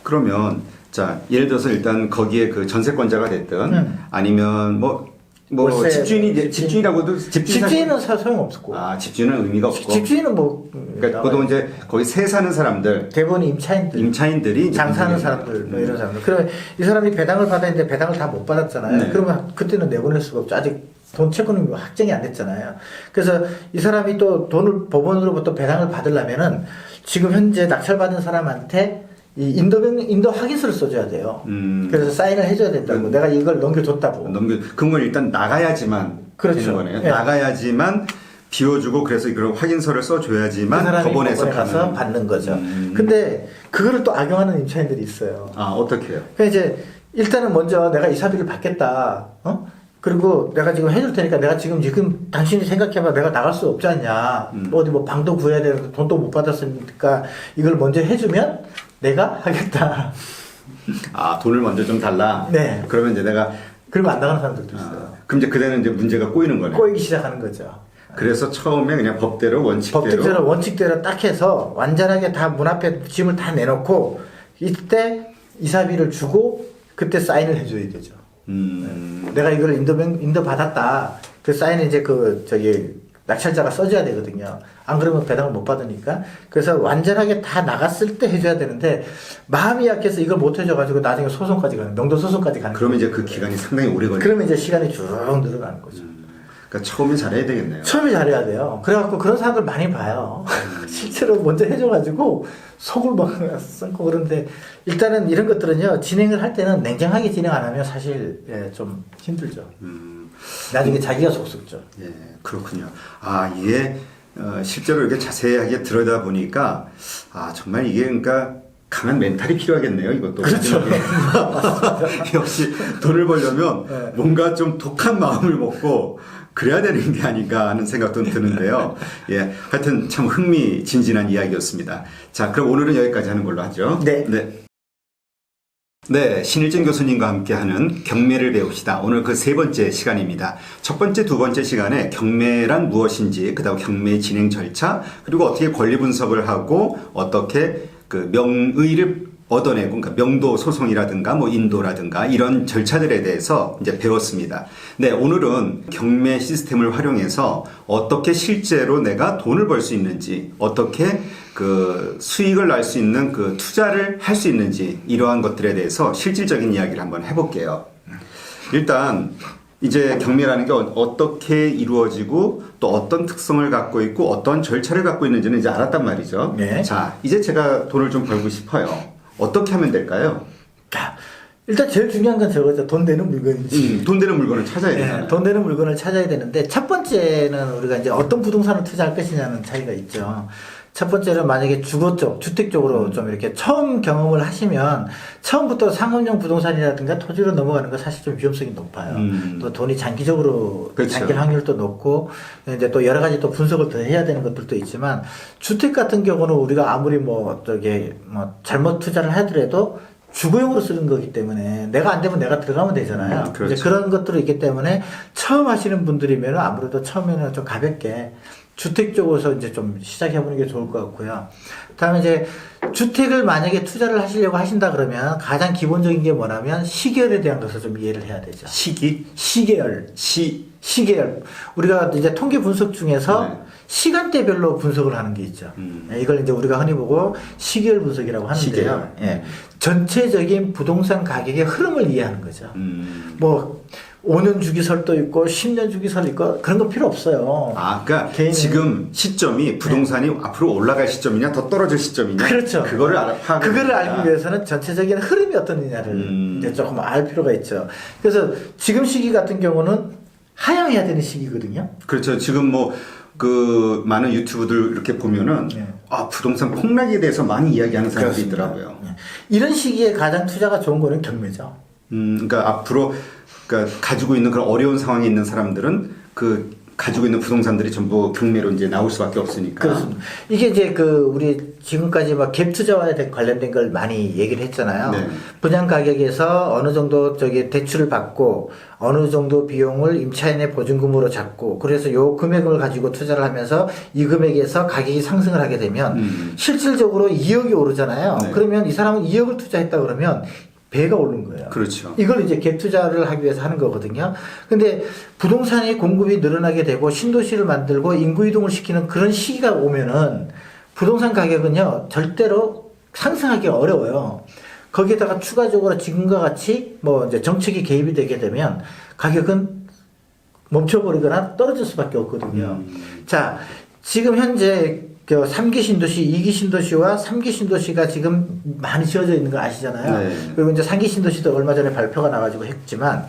그러면 자 예를 들어서 일단 거기에 그 전세권자가 됐든 아니면 뭐 월세, 집주인이라고도 집주인은 소용없고. 집주인은 의미가 없고. 집주인은 뭐 그러니까 보통 이제 거기 세 사는 사람들 대부분 임차인들이 이제 문제가 장사하는 사람들 뭐 이런 사람들. 그러면 이 사람이 배당을 받았는데 배당을 다 못 받았잖아요. 네. 그러면 그때는 내보낼 수가 없죠. 아직 돈 채권이 확정이 안 됐잖아요. 그래서 이 사람이 또 돈을 법원으로부터 배당을 받으려면은 지금 현재 낙찰받은 사람한테 이 인도 확인서를 써줘야 돼요. 그래서 사인을 해줘야 된다고. 내가 이걸 넘겨줬다고. 그건 일단 나가야지만 그렇죠. 되는 거네요. 네. 나가야지만 비워주고 그래서 그런 확인서를 써줘야지만 그 사람이 법원에서 법원에 가서 받는 거죠. 근데 그거를 또 악용하는 임차인들이 있어요. 어떻게 해요? 그러니까 이제 일단은 먼저 내가 이사비를 받겠다. 그리고 내가 지금 해줄 테니까 내가 지금 당신이 생각해봐. 내가 나갈 수 없지 않냐. 어디 뭐 방도 구해야 되는데 돈도 못 받았으니까 이걸 먼저 해주면 내가 하겠다. 돈을 먼저 좀 달라. 네. 그러면 이제 내가 그리고 안 나가는 사람들도 있어요. 그럼 이제 그때는 이제 문제가 꼬이는 거네. 꼬이기 시작하는 거죠. 그래서 처음에 그냥 법대로 원칙대로 딱 해서 완전하게 다 문 앞에 짐을 다 내놓고 이때 이사비를 주고 그때 사인을 해줘야 되죠. 내가 이걸 인도 받았다. 그 사인은 이제 낙찰자가 써줘야 되거든요. 안 그러면 배당을 못 받으니까. 그래서 완전하게 다 나갔을 때 해줘야 되는데 마음이 약해서 이걸 못 해줘가지고 나중에 소송까지 가는, 명도 소송까지 가는. 그러면 이제 그 기간이 상당히 오래 걸려요. 그러면 이제 시간이 쭉 늘어나는 거죠. 그러니까 처음에 잘해야 되겠네요. 처음에 잘해야 돼요. 그래갖고 그런 사람들 많이 봐요. 실제로 먼저 해줘가지고 속을 막 썩고 그런데 일단은 이런 것들은요, 진행을 할 때는 냉정하게 진행 안 하면 사실 좀 힘들죠. 나중에 자기가 속썩죠. 예, 그렇군요. 이게 실제로 이렇게 자세하게 들여다보니까 정말 이게 그러니까 강한 멘탈이 필요하겠네요. 이것도. 그렇죠. 역시 돈을 벌려면 네. 뭔가 좀 독한 마음을 먹고 그래야 되는 게 아닌가 하는 생각도 드는데요. 예, 하여튼 참 흥미진진한 이야기였습니다. 자, 그럼 오늘은 여기까지 하는 걸로 하죠. 네. 네, 신일진 교수님과 함께하는 경매를 배웁시다. 오늘 그 세 번째 시간입니다. 첫 번째, 두 번째 시간에 경매란 무엇인지, 그다음 경매 진행 절차, 그리고 어떻게 권리 분석을 하고 어떻게 그 명의를 얻어내고, 그러니까 명도 소송이라든가 뭐 인도라든가 이런 절차들에 대해서 이제 배웠습니다. 네, 오늘은 경매 시스템을 활용해서 어떻게 실제로 내가 돈을 벌 수 있는지, 어떻게 그 수익을 날 수 있는 그 투자를 할 수 있는지 이러한 것들에 대해서 실질적인 이야기를 한번 해볼게요. 일단 이제 경매라는 게 어떻게 이루어지고 또 어떤 특성을 갖고 있고 어떤 절차를 갖고 있는지는 이제 알았단 말이죠. 네. 자, 이제 제가 돈을 좀 벌고 싶어요. 어떻게 하면 될까요? 일단 제일 중요한 건 저거죠. 돈 되는 물건이지. 돈 되는 물건을 찾아야 되잖아요. 돈 되는 물건을 찾아야 되는데 첫 번째는 우리가 이제 어떤 부동산을 투자할 것이냐는 차이가 있죠. 첫 번째는 만약에 주거 쪽, 주택 쪽으로 좀 이렇게 처음 경험을 하시면 처음부터 상업용 부동산이라든가 토지로 넘어가는 거 사실 좀 위험성이 높아요. 또 돈이 장기적으로 그렇죠. 잠길 확률도 높고 이제 또 여러 가지 또 분석을 더 해야 되는 것들도 있지만 주택 같은 경우는 우리가 아무리 잘못 투자를 하더라도 주거용으로 쓰는 거기 때문에 내가 안 되면 내가 들어가면 되잖아요. 그렇죠. 이제 그런 것들이 있기 때문에 처음 하시는 분들이면 아무래도 처음에는 좀 가볍게 주택 쪽에서 이제 좀 시작해보는 게 좋을 것 같고요. 다음에 이제 주택을 만약에 투자를 하시려고 하신다 그러면 가장 기본적인 게 뭐냐면 시계열에 대한 것을 좀 이해를 해야 되죠. 시계열. 우리가 이제 통계 분석 중에서 시간대별로 분석을 하는 게 있죠. 이걸 이제 우리가 흔히 보고 시계열 분석이라고 하는데요. 예. 전체적인 부동산 가격의 흐름을 이해하는 거죠. 뭐 5년 주기설도 있고 10년 주기설도 있고 그런 거 필요 없어요. 그러니까 지금 시점이 부동산이 앞으로 올라갈 시점이냐 더 떨어질 시점이냐. 그렇죠. 그거를 알기 위해서는 전체적인 흐름이 어떠느냐를 이제 조금 알 필요가 있죠. 그래서 지금 시기 같은 경우는 하향해야 되는 시기거든요. 그렇죠. 지금 그 많은 유튜브들 이렇게 보면은 부동산 폭락에 대해서 많이 이야기하는 사람들이 있더라고요. 이런 시기에 가장 투자가 좋은 거는 경매죠. 그러니까 앞으로 가지고 있는 그런 어려운 상황에 있는 사람들은 그 가지고 있는 부동산들이 전부 경매로 이제 나올 수밖에 없으니까. 그렇습니다. 이게 이제 우리 지금까지 갭 투자와 관련된 걸 많이 얘기를 했잖아요. 네. 분양 가격에서 어느 정도 대출을 받고 어느 정도 비용을 임차인의 보증금으로 잡고 그래서 요 금액을 가지고 투자를 하면서 이 금액에서 가격이 상승을 하게 되면 실질적으로 2억이 오르잖아요. 네. 그러면 이 사람은 2억을 투자했다 그러면 배가 오른 거예요. 그렇죠. 이걸 이제 갭 투자를 하기 위해서 하는 거거든요. 근데 부동산의 공급이 늘어나게 되고 신도시를 만들고 인구 이동을 시키는 그런 시기가 오면은 부동산 가격은요, 절대로 상승하기 어려워요. 거기에다가 추가적으로 지금과 같이 이제 정책이 개입이 되게 되면 가격은 멈춰버리거나 떨어질 수밖에 없거든요. 자, 지금 현재 3기 신도시, 2기 신도시와 3기 신도시가 지금 많이 지어져 있는 거 아시잖아요. 네. 그리고 이제 3기 신도시도 얼마 전에 발표가 나가지고 했지만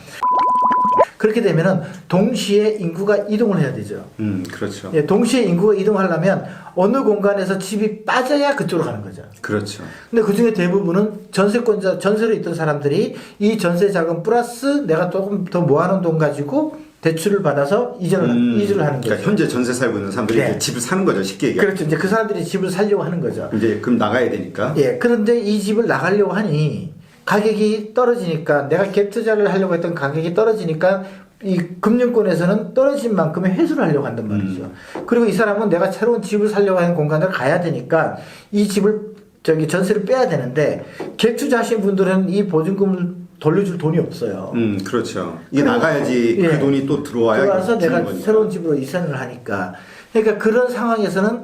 그렇게 되면은 동시에 인구가 이동을 해야 되죠. 그렇죠. 예, 동시에 인구가 이동하려면 어느 공간에서 집이 빠져야 그쪽으로 가는 거죠. 그렇죠. 근데 그 중에 대부분은 전세로 있던 사람들이 이 전세 자금 플러스 내가 조금 더 모아놓은 돈 가지고 대출을 받아서 이주를 하는 거죠. 그러니까 현재 전세 살고 있는 사람들이 이제 집을 사는 거죠, 쉽게 얘기하면. 그렇죠. 이제 그 사람들이 집을 살려고 하는 거죠. 이제 그럼 나가야 되니까. 예. 그런데 이 집을 나가려고 하니 가격이 떨어지니까 내가 갭 투자를 하려고 했던 가격이 떨어지니까 이 금융권에서는 떨어진 만큼의 회수를 하려고 한단 말이죠. 그리고 이 사람은 내가 새로운 집을 살려고 하는 공간을 가야 되니까 이 집을 전세를 빼야 되는데 갭 투자하신 분들은 이 보증금을 돌려줄 돈이 없어요. 그렇죠. 이게 나가야지 그 예. 돈이 또 들어와서 내가 거니까. 새로운 집으로 이사를 하니까. 그러니까 그런 상황에서는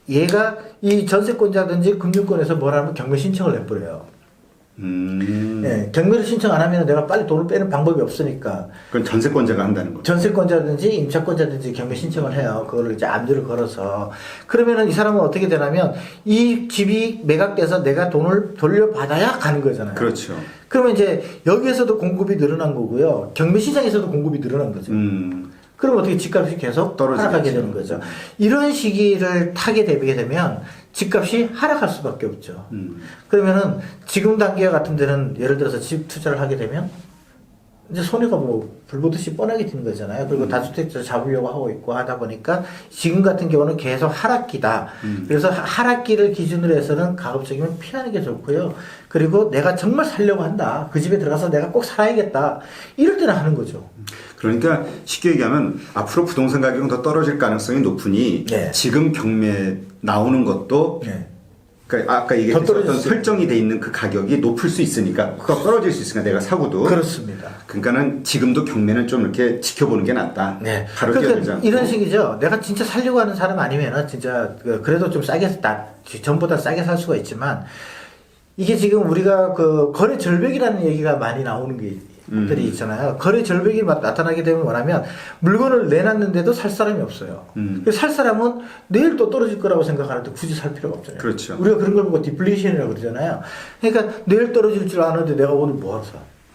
얘가 이 전세권자든지 금융권에서 뭐라면 경매 신청을 내버려요. 네, 경매를 신청 안 하면 내가 빨리 돈을 빼는 방법이 없으니까. 그건 전세권자가 한다는 거죠. 전세권자든지 임차권자든지 경매 신청을 해요. 그거를 이제 압류를 걸어서. 그러면은 이 사람은 어떻게 되냐면 이 집이 매각돼서 내가 돈을 돌려받아야 가는 거잖아요. 그렇죠. 그러면 이제 여기에서도 공급이 늘어난 거고요. 경매 시장에서도 공급이 늘어난 거죠. 그럼 어떻게 집값이 계속 떨어지겠죠. 하락하게 되는 거죠. 이런 시기를 타게 되면 집값이 하락할 수밖에 없죠. 그러면은 지금 단계 같은 데는 예를 들어서 집 투자를 하게 되면 이제 손해가 뭐 불보듯이 뻔하게 되는 거잖아요. 그리고 다주택자 잡으려고 하고 있고 하다 보니까 지금 같은 경우는 계속 하락기다. 그래서 하락기를 기준으로 해서는 가급적이면 피하는 게 좋고요. 그리고 내가 정말 살려고 한다. 그 집에 들어가서 내가 꼭 살아야겠다. 이럴 때는 하는 거죠. 그러니까 쉽게 얘기하면 앞으로 부동산 가격은 더 떨어질 가능성이 높으니 네. 지금 경매 나오는 것도 네. 그러니까 아까 얘기했던 어떤 설정이 돼 있는 그 가격이 높을 수 있으니까 더 떨어질 수 있으니까 내가 사고도 그렇습니다. 그러니까는 지금도 경매는 좀 이렇게 지켜보는 게 낫다. 네. 바로 뛰어들지 그러니까 않고. 이런 식이죠. 내가 진짜 살려고 하는 사람 아니면은 진짜 그래도 좀 싸게 전보다 싸게 살 수가 있지만 이게 지금 우리가 그 거래 절벽이라는 얘기가 많이 나오는 게 들이 있잖아요. 거래 절벽이 나타나게 되면 뭐냐면 물건을 내놨는데도 살 사람이 없어요. 그래서 살 사람은 내일 또 떨어질 거라고 생각하는데 굳이 살 필요가 없잖아요. 그렇죠. 우리가 그런 걸 보고 디플레이션이라고 그러잖아요. 그러니까 내일 떨어질 줄 아는데 내가 오늘 뭐하러 사?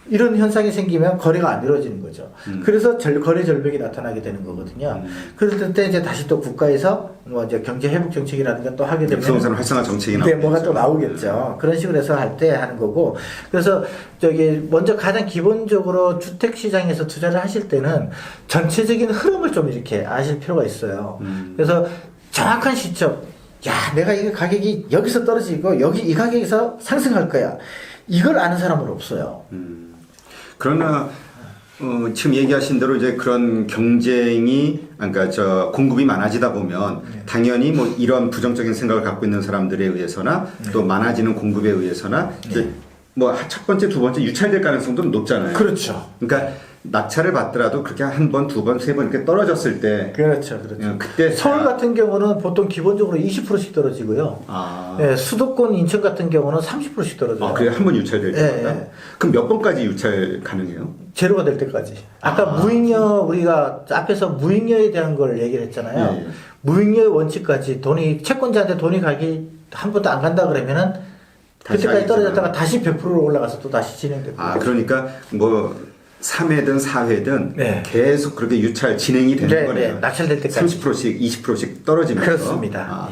이런 현상이 생기면 거래가 안 이루어지는 거죠. 그래서 거래 절벽이 나타나게 되는 거거든요. 그럴 때 이제 다시 또 국가에서 뭐 이제 경제 회복 정책이라든가 또 하게 되면 부동산 활성화 정책이 네, 뭐가 또 나오겠죠. 그런 식으로 해서 할 때 하는 거고. 그래서 먼저 가장 기본적으로 주택 시장에서 투자를 하실 때는 전체적인 흐름을 좀 이렇게 아실 필요가 있어요. 그래서 정확한 시점, 야, 내가 이 가격이 여기서 떨어지고 여기 이 가격에서 상승할 거야. 이걸 아는 사람은 없어요. 그러나 지금 얘기하신 대로 이제 그런 경쟁이 그러니까 공급이 많아지다 보면 당연히 뭐 이런 부정적인 생각을 갖고 있는 사람들에 의해서나 또 많아지는 공급에 의해서나 이제 뭐 첫 번째, 두 번째 유찰될 가능성도 높잖아요. 그렇죠. 그러니까 낙찰을 받더라도 그렇게 한 번, 두 번, 세 번 이렇게 떨어졌을 때 그렇죠. 그때 서울 같은 경우는 보통 기본적으로 20%씩 떨어지고요. 네, 수도권 인천 같은 경우는 30%씩 떨어져요. 아, 그래 한 번 유찰될 때마다? 네. 그럼 몇 번까지 유찰 가능해요? 제로가 될 때까지. 아까 무익녀 우리가 앞에서 무익녀에 대한 걸 얘기를 했잖아요. 네. 무익녀의 원칙까지 채권자한테 돈이 가기 한 번도 안 간다 그러면은 그때까지 떨어졌다가 다시 100%로 올라가서 또 다시 진행되고. 아, 그러니까 뭐 3회든 4회든 네. 계속 그렇게 유찰 진행이 되는 네, 거네요. 네. 낙찰될 때까지. 30%씩, 20%씩 떨어지면서. 그렇습니다.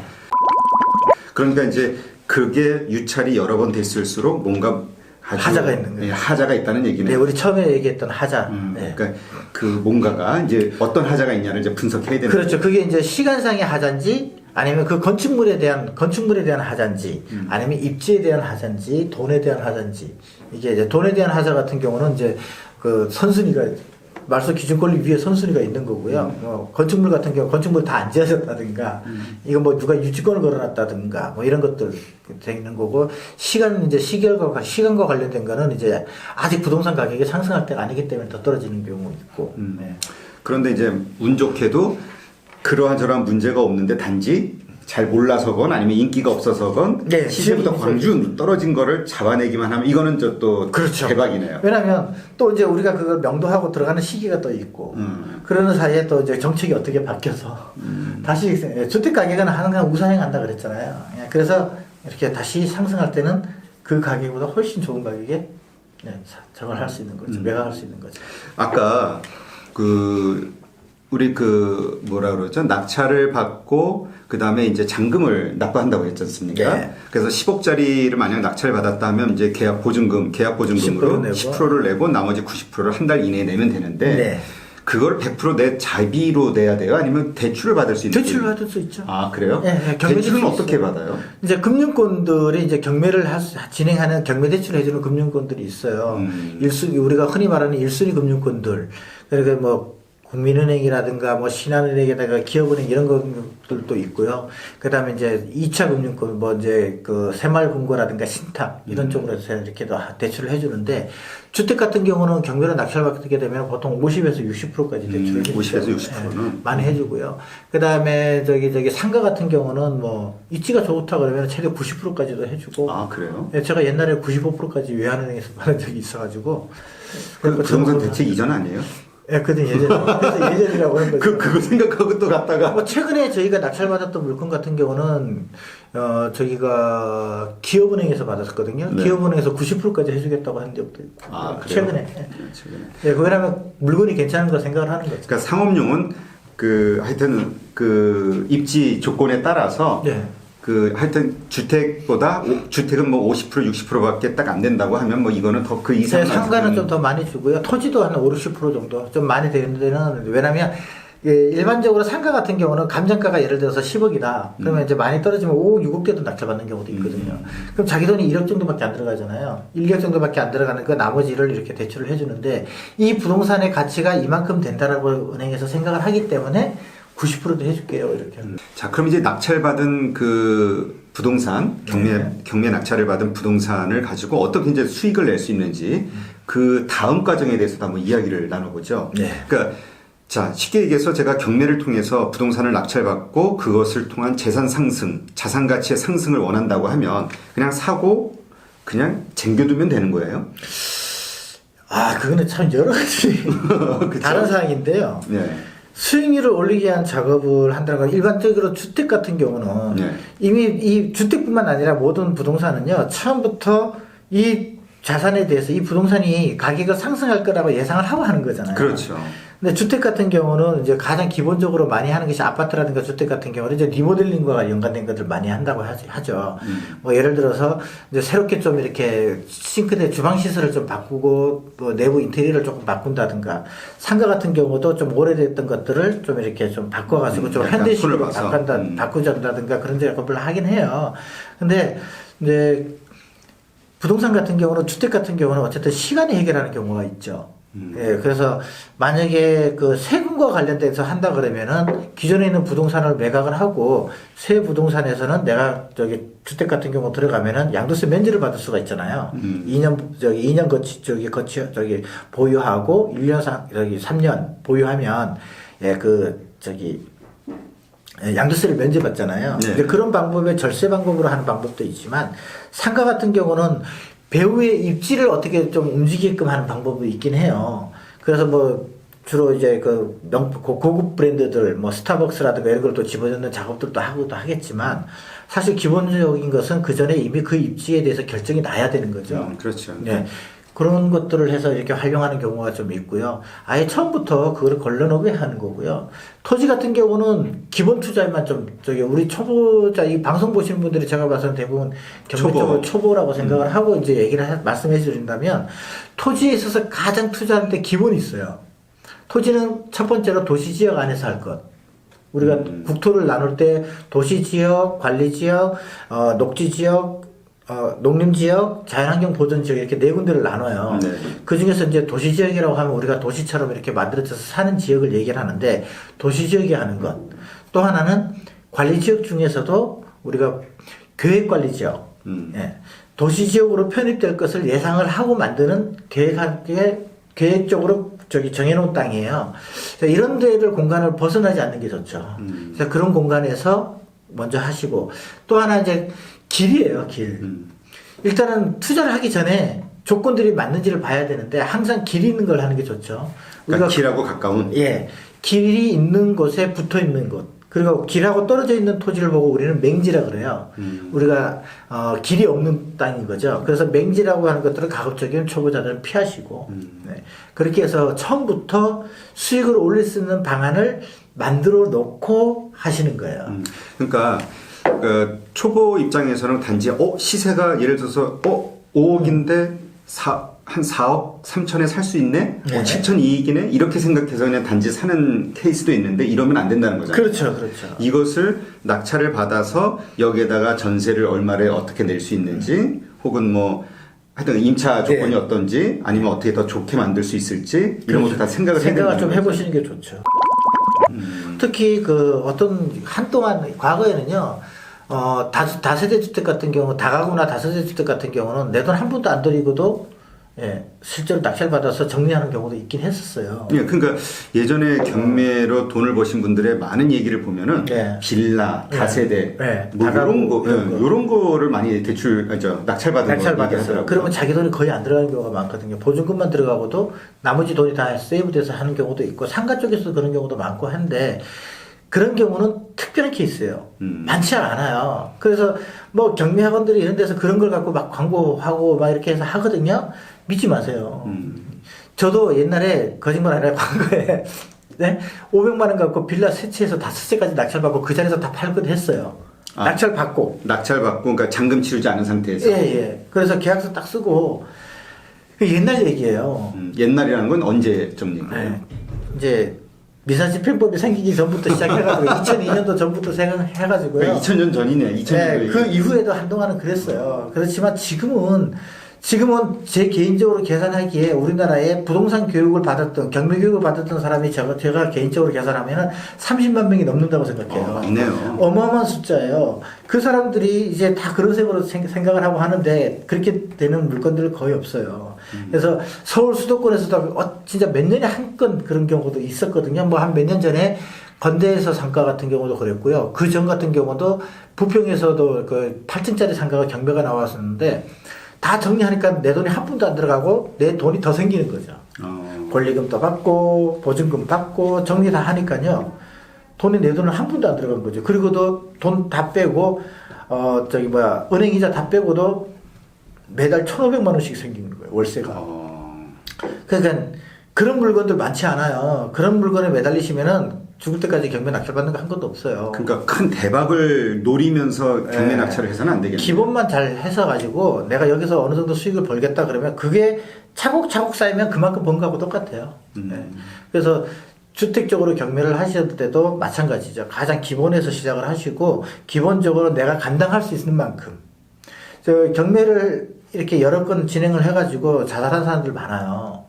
그러니까 이제 그게 유찰이 여러 번 됐을수록 뭔가 아주 하자가 있는 거예요. 네, 하자가 있다는 네, 얘기네요. 우리 처음에 얘기했던 하자. 네. 그러니까 그 뭔가가 이제 어떤 하자가 있냐를 이제 분석해야 되는 그렇죠. 그게 이제 시간상의 하자인지 아니면 그 건축물에 대한 하자인지 아니면 입지에 대한 하자인지 돈에 대한 하자인지 이게 이제 돈에 대한 하자 같은 경우는 이제 그 선순위가 말소 기준 권리 위에 선순위가 있는 거고요. 뭐 건축물 같은 경우 건축물 다 안 지어졌다든가 이거 뭐 누가 유지권을 걸어놨다든가 뭐 이런 것들 돼 있는 거고 시간은 이제 시간과 관련된 거는 이제 아직 부동산 가격이 상승할 때가 아니기 때문에 더 떨어지는 경우 있고. 네. 그런데 이제 운 좋게도 그러한 저러한 문제가 없는데 단지 잘 몰라서건 아니면 인기가 없어서건 네, 시세보다 광주 떨어진 거를 잡아내기만 하면 이거는 저 또 그렇죠. 대박이네요. 왜냐하면 또 이제 우리가 그걸 명도하고 들어가는 시기가 또 있고 그러는 사이에 또 이제 정책이 어떻게 바뀌어서 다시 주택 가격은 항상 우상향한다 그랬잖아요. 그래서 이렇게 다시 상승할 때는 그 가격보다 훨씬 좋은 가격에 저걸 할 수 있는 거죠. 매각할 수 있는 거죠. 아까 우리 뭐라 그러죠? 낙찰을 받고 그 다음에 이제 잔금을 납부한다고 했지 않습니까? 네. 그래서 10억짜리를 만약 낙찰을 받았다 하면 이제 계약 보증금으로 10%를 내고 나머지 90%를 한 달 이내에 내면 되는데 네. 그걸 100% 내 자비로 내야 돼요? 아니면 대출을 받을 수 있는 대출을 받을 수 있죠. 아, 그래요? 네, 대출은 어떻게 받아요? 이제 금융권들이 이제 경매를 진행하는 경매 대출을 해주는 금융권들이 있어요. 우리가 흔히 말하는 1순위 금융권들. 그러니까 뭐 국민은행이라든가 뭐 신한은행에다가 기업은행 이런 것들도 있고요. 그다음에 이제 2차 금융권 뭐 이제 그 새마을금고라든가 신탁 이런 쪽으로 해서 이렇게 대출을 해주는데 주택 같은 경우는 경매로 낙찰받게 되면 보통 50에서 60%까지 대출을 해주죠. 50에서 60%는 네, 많이 해주고요. 그다음에 저기 상가 같은 경우는 뭐 입지가 좋다 그러면 최대 90%까지도 해주고. 아 그래요? 네, 제가 옛날에 95%까지 외환은행에서 받은 적이 있어가지고. 그 부동산 대책 이전 아니에요? 예, 그때 그래서 예전이라고 하는 거죠. 그거 생각하고 또 갔다가 뭐 최근에 저희가 낙찰받았던 물건 같은 경우는 저희가 기업은행에서 받았거든요. 네. 기업은행에서 90%까지 해주겠다고 한 적도 있고. 아, 그래요? 최근에. 네, 최근에. 예, 그거라면 물건이 괜찮은 거 생각을 하는 거죠. 그러니까 상업용은 그 하여튼 그 입지 조건에 따라서 네. 그 하여튼 주택보다 주택은 뭐 50% 60%밖에 딱 안 된다고 하면 뭐 이거는 더 그 이상 상가는 좀 더 많이 주고요. 토지도 한 5, 60% 정도 좀 많이 되는 데는 왜냐면 일반적으로 상가 같은 경우는 감정가가 예를 들어서 10억이다. 그러면 이제 많이 떨어지면 5억, 6억대도 낙찰받는 경우도 있거든요. 그럼 자기 돈이 1억 정도밖에 안 들어가잖아요. 1억 정도밖에 안 들어가는 그 나머지를 이렇게 대출을 해주는데 이 부동산의 가치가 이만큼 된다라고 은행에서 생각을 하기 때문에 90%도 해줄게요. 이렇게. 자, 그럼 이제 낙찰받은 그 부동산, 경매 낙찰을 받은 부동산을 가지고 어떻게 이제 수익을 낼 수 있는지 그 다음 과정에 대해서도 한번 이야기를 나눠보죠. 네. 그러니까 자, 쉽게 얘기해서 제가 경매를 통해서 부동산을 낙찰받고 그것을 통한 재산 상승, 자산 가치의 상승을 원한다고 하면 그냥 사고 그냥 쟁겨두면 되는 거예요? 아, 그거는 참 여러 가지 다른 사항인데요. 네. 수익률을 올리기 위한 작업을 한다는 건 일반적으로 주택 같은 경우는 네. 이미 이 주택뿐만 아니라 모든 부동산은요 처음부터 이 자산에 대해서 이 부동산이 가격을 상승할 거라고 예상을 하고 하는 거잖아요. 그렇죠. 근데 주택 같은 경우는 이제 가장 기본적으로 많이 하는 것이 아파트라든가 주택 같은 경우는 이제 리모델링과 연관된 것들 많이 한다고 하죠. 뭐 예를 들어서 이제 새롭게 좀 이렇게 싱크대 주방 시설을 좀 바꾸고 뭐 내부 인테리어를 조금 바꾼다든가 상가 같은 경우도 좀 오래됐던 것들을 좀 이렇게 좀 바꿔가지고 좀 약간 현대식으로 손을 바꾸자든가 그런 작업을 하긴 해요. 근데 이제 부동산 같은 경우는 주택 같은 경우는 어쨌든 시간이 해결하는 경우가 있죠. 예, 그래서 만약에 그 세금과 관련돼서 한다 그러면은 기존에 있는 부동산을 매각을 하고 새 부동산에서는 내가 저기 주택 같은 경우 들어가면은 양도세 면제를 받을 수가 있잖아요. 2년 거치 보유하고 1년 3년 보유하면 양도세를 면제받잖아요. 네. 근데 그런 방법의 절세 방법으로 하는 방법도 있지만 상가 같은 경우는 배후의 입지를 어떻게 좀 움직이게끔 하는 방법이 있긴 해요. 그래서 뭐 주로 이제 그 고급 브랜드들 뭐 스타벅스라든가 이런 걸 또 집어넣는 작업들도 하겠지만 사실 기본적인 것은 그 전에 이미 그 입지에 대해서 결정이 나야 되는 거죠. 그렇죠. 네. 그런 것들을 해서 이렇게 활용하는 경우가 좀 있고요. 아예 처음부터 그걸 걸러놓게 하는 거고요. 토지 같은 경우는 기본 투자에만 좀, 우리 초보자, 이 방송 보시는 분들이 제가 봐서는 대부분 경매적으로 초보라고 생각을 하고 이제 말씀해 드린다면 토지에 있어서 가장 투자할 때 기본이 있어요. 토지는 첫 번째로 도시지역 안에서 할 것. 우리가 국토를 나눌 때 도시지역, 관리지역, 녹지지역, 농림지역, 자연환경보전지역 이렇게 네 군데를 나눠요. 네. 그 중에서 이제 도시지역이라고 하면 우리가 도시처럼 이렇게 만들어져서 사는 지역을 얘기를 하는데 도시지역이 하는 것. 또 하나는 관리지역 중에서도 우리가 계획관리지역. 예. 도시지역으로 편입될 것을 예상을 하고 만드는 계획적으로 정해놓은 땅이에요. 이런 데를 공간을 벗어나지 않는 게 좋죠. 그래서 그런 공간에서 먼저 하시고 또 하나 이제 길이에요, 길. 일단은 투자를 하기 전에 조건들이 맞는지를 봐야 되는데 항상 길이 있는 걸 하는 게 좋죠. 그러니까 길하고 가까운? 예. 길이 있는 곳에 붙어 있는 곳. 그리고 길하고 떨어져 있는 토지를 보고 우리는 맹지라 그래요. 우리가 길이 없는 땅인 거죠. 그래서 맹지라고 하는 것들은 가급적이면 초보자들은 피하시고 네. 그렇게 해서 처음부터 수익을 올릴 수 있는 방안을 만들어 놓고 하시는 거예요. 그러니까 그 초보 입장에서는 단지 시세가 예를 들어서 5억인데 한 4억 3천에 살 수 있네? 네. 7천 이익이네? 이렇게 생각해서 그냥 단지 사는 케이스도 있는데 이러면 안 된다는 거잖아요. 그렇죠, 그렇죠. 이것을 낙찰을 받아서 여기에다가 전세를 얼마를 어떻게 낼 수 있는지 혹은 뭐 하여튼 임차 조건이 어떤지 아니면 어떻게 더 좋게 만들 수 있을지 이런 것도 다 생각을 좀 해보시는 게 좋죠. 특히 그 어떤 한동안 과거에는요. 다세대 주택 같은 경우, 다가구나 다세대 주택 같은 경우는 내 돈 한 푼도 안 들이고도 실제로 낙찰 받아서 정리하는 경우도 있긴 했었어요. 예, 그러니까 예전에 경매로 돈을 버신 분들의 많은 얘기를 보면은 빌라, 다세대, 뭐 이런 거를 많이 낙찰 받았어요. 그러면 자기 돈이 거의 안 들어가는 경우가 많거든요. 보증금만 들어가고도 나머지 돈이 다 세이브돼서 하는 경우도 있고 상가 쪽에서 그런 경우도 많고 한데. 그런 경우는 특별한 케이스예요. 많지 않아요. 그래서 뭐 경매학원들이 이런 데서 그런 걸 갖고 막 광고하고 막 이렇게 해서 하거든요. 믿지 마세요. 저도 옛날에 거짓말 아니라 광고에 500만 원 갖고 빌라 세 채에서 5채까지 낙찰받고 그 자리에서 다 팔거든 했어요. 낙찰받고, 그러니까 잔금 치르지 않은 상태에서. 예. 그래서 계약서 딱 쓰고 옛날 얘기예요. 옛날이라는 건 언제쯤인가요? 이제 미사집행법이 생기기 전부터 시작해가지고 2002년도 전부터 생각해가지고요. 2000년 전이네. 2000년 그 이후에도 한동안은 그랬어요. 그렇지만 지금은 제 개인적으로 계산하기에 우리나라에 부동산 교육을 받았던 경매 교육을 받았던 사람이 제가 개인적으로 계산하면은 30만 명이 넘는다고 생각해요. 맞네요. 어마어마한 숫자예요. 그 사람들이 이제 다 그런 식으로 생각을 하고 하는데 그렇게 되는 물건들은 거의 없어요. 그래서 서울 수도권에서도 진짜 몇 년에 한 건 그런 경우도 있었거든요. 뭐 한 몇 년 전에 건대에서 상가 같은 경우도 그랬고요. 그 전 같은 경우도 부평에서도 그 8층짜리 상가가 경매가 나왔었는데 다 정리하니까 내 돈이 한 푼도 안 들어가고 내 돈이 더 생기는 거죠. 권리금도 받고 보증금 받고 정리 다 하니까요. 돈이 내 돈은 한 푼도 안 들어간 거죠. 그리고도 돈 다 빼고 은행 이자 다 빼고도 매달 1,500만 원씩 생기는 거예요. 월세가. 그러니까 그런 물건들 많지 않아요. 그런 물건에 매달리시면은 죽을 때까지 경매 낙찰받는 거 한 것도 없어요. 그러니까 큰 대박을 노리면서 경매 낙찰을 해서는 안 되겠네요. 기본만 잘 해서 가지고 내가 여기서 어느 정도 수익을 벌겠다 그러면 그게 차곡차곡 쌓이면 그만큼 번 거하고 똑같아요. 그래서 주택적으로 경매를 하실 때도 마찬가지죠. 가장 기본에서 시작을 하시고 기본적으로 내가 감당할 수 있는 만큼. 경매를 이렇게 여러 건 진행을 해가지고 자살한 사람들 많아요.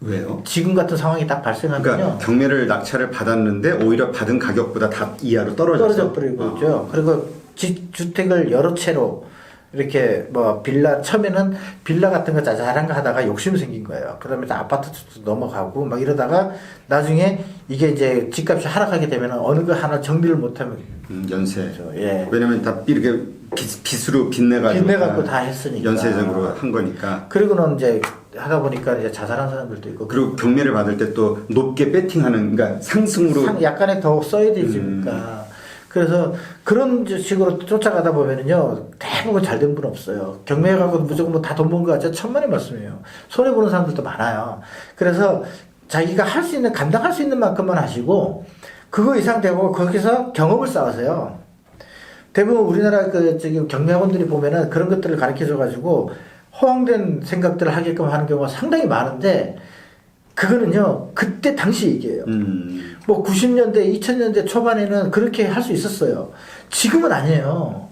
왜요? 지금 같은 상황이 딱 발생하면요. 그러니까 경매를 낙찰을 받았는데 오히려 받은 가격보다 다 이하로 떨어져 버리고 있죠. 그리고 주택을 여러 채로 이렇게 뭐 빌라 처음에는 빌라 같은 거 자잘한 거 하다가 욕심이 생긴 거예요. 그다음에 아파트도 넘어가고 막 이러다가 나중에 이게 이제 집값이 하락하게 되면 어느 거 하나 정리를 못하면 연세. 예. 왜냐면 다 이렇게 빚으로 빚내가지고 다 했으니까 연쇄적으로 한 거니까. 그리고는 이제 하다 보니까 이제 자살한 사람들도 있고. 그리고 경매를 받을 때 또 높게 배팅하는, 그러니까 상승으로 약간의 더 써야 되니까. 그래서 그런 식으로 쫓아가다 보면은요 대부분 잘 된 분 없어요. 경매에 가고 무조건 뭐 다 돈 번 거 같죠. 천만의 말씀이에요. 손해 보는 사람들도 많아요. 그래서 자기가 할 수 있는 감당할 수 있는 만큼만 하시고 그거 이상 되고 거기서 경험을 쌓으세요. 대부분 우리나라 경매학원들이 보면은 그런 것들을 가르쳐 가지고 허황된 생각들을 하게끔 하는 경우가 상당히 많은데 그거는요 그때 당시 얘기예요. 뭐 90년대, 2000년대 초반에는 그렇게 할 수 있었어요. 지금은 아니에요.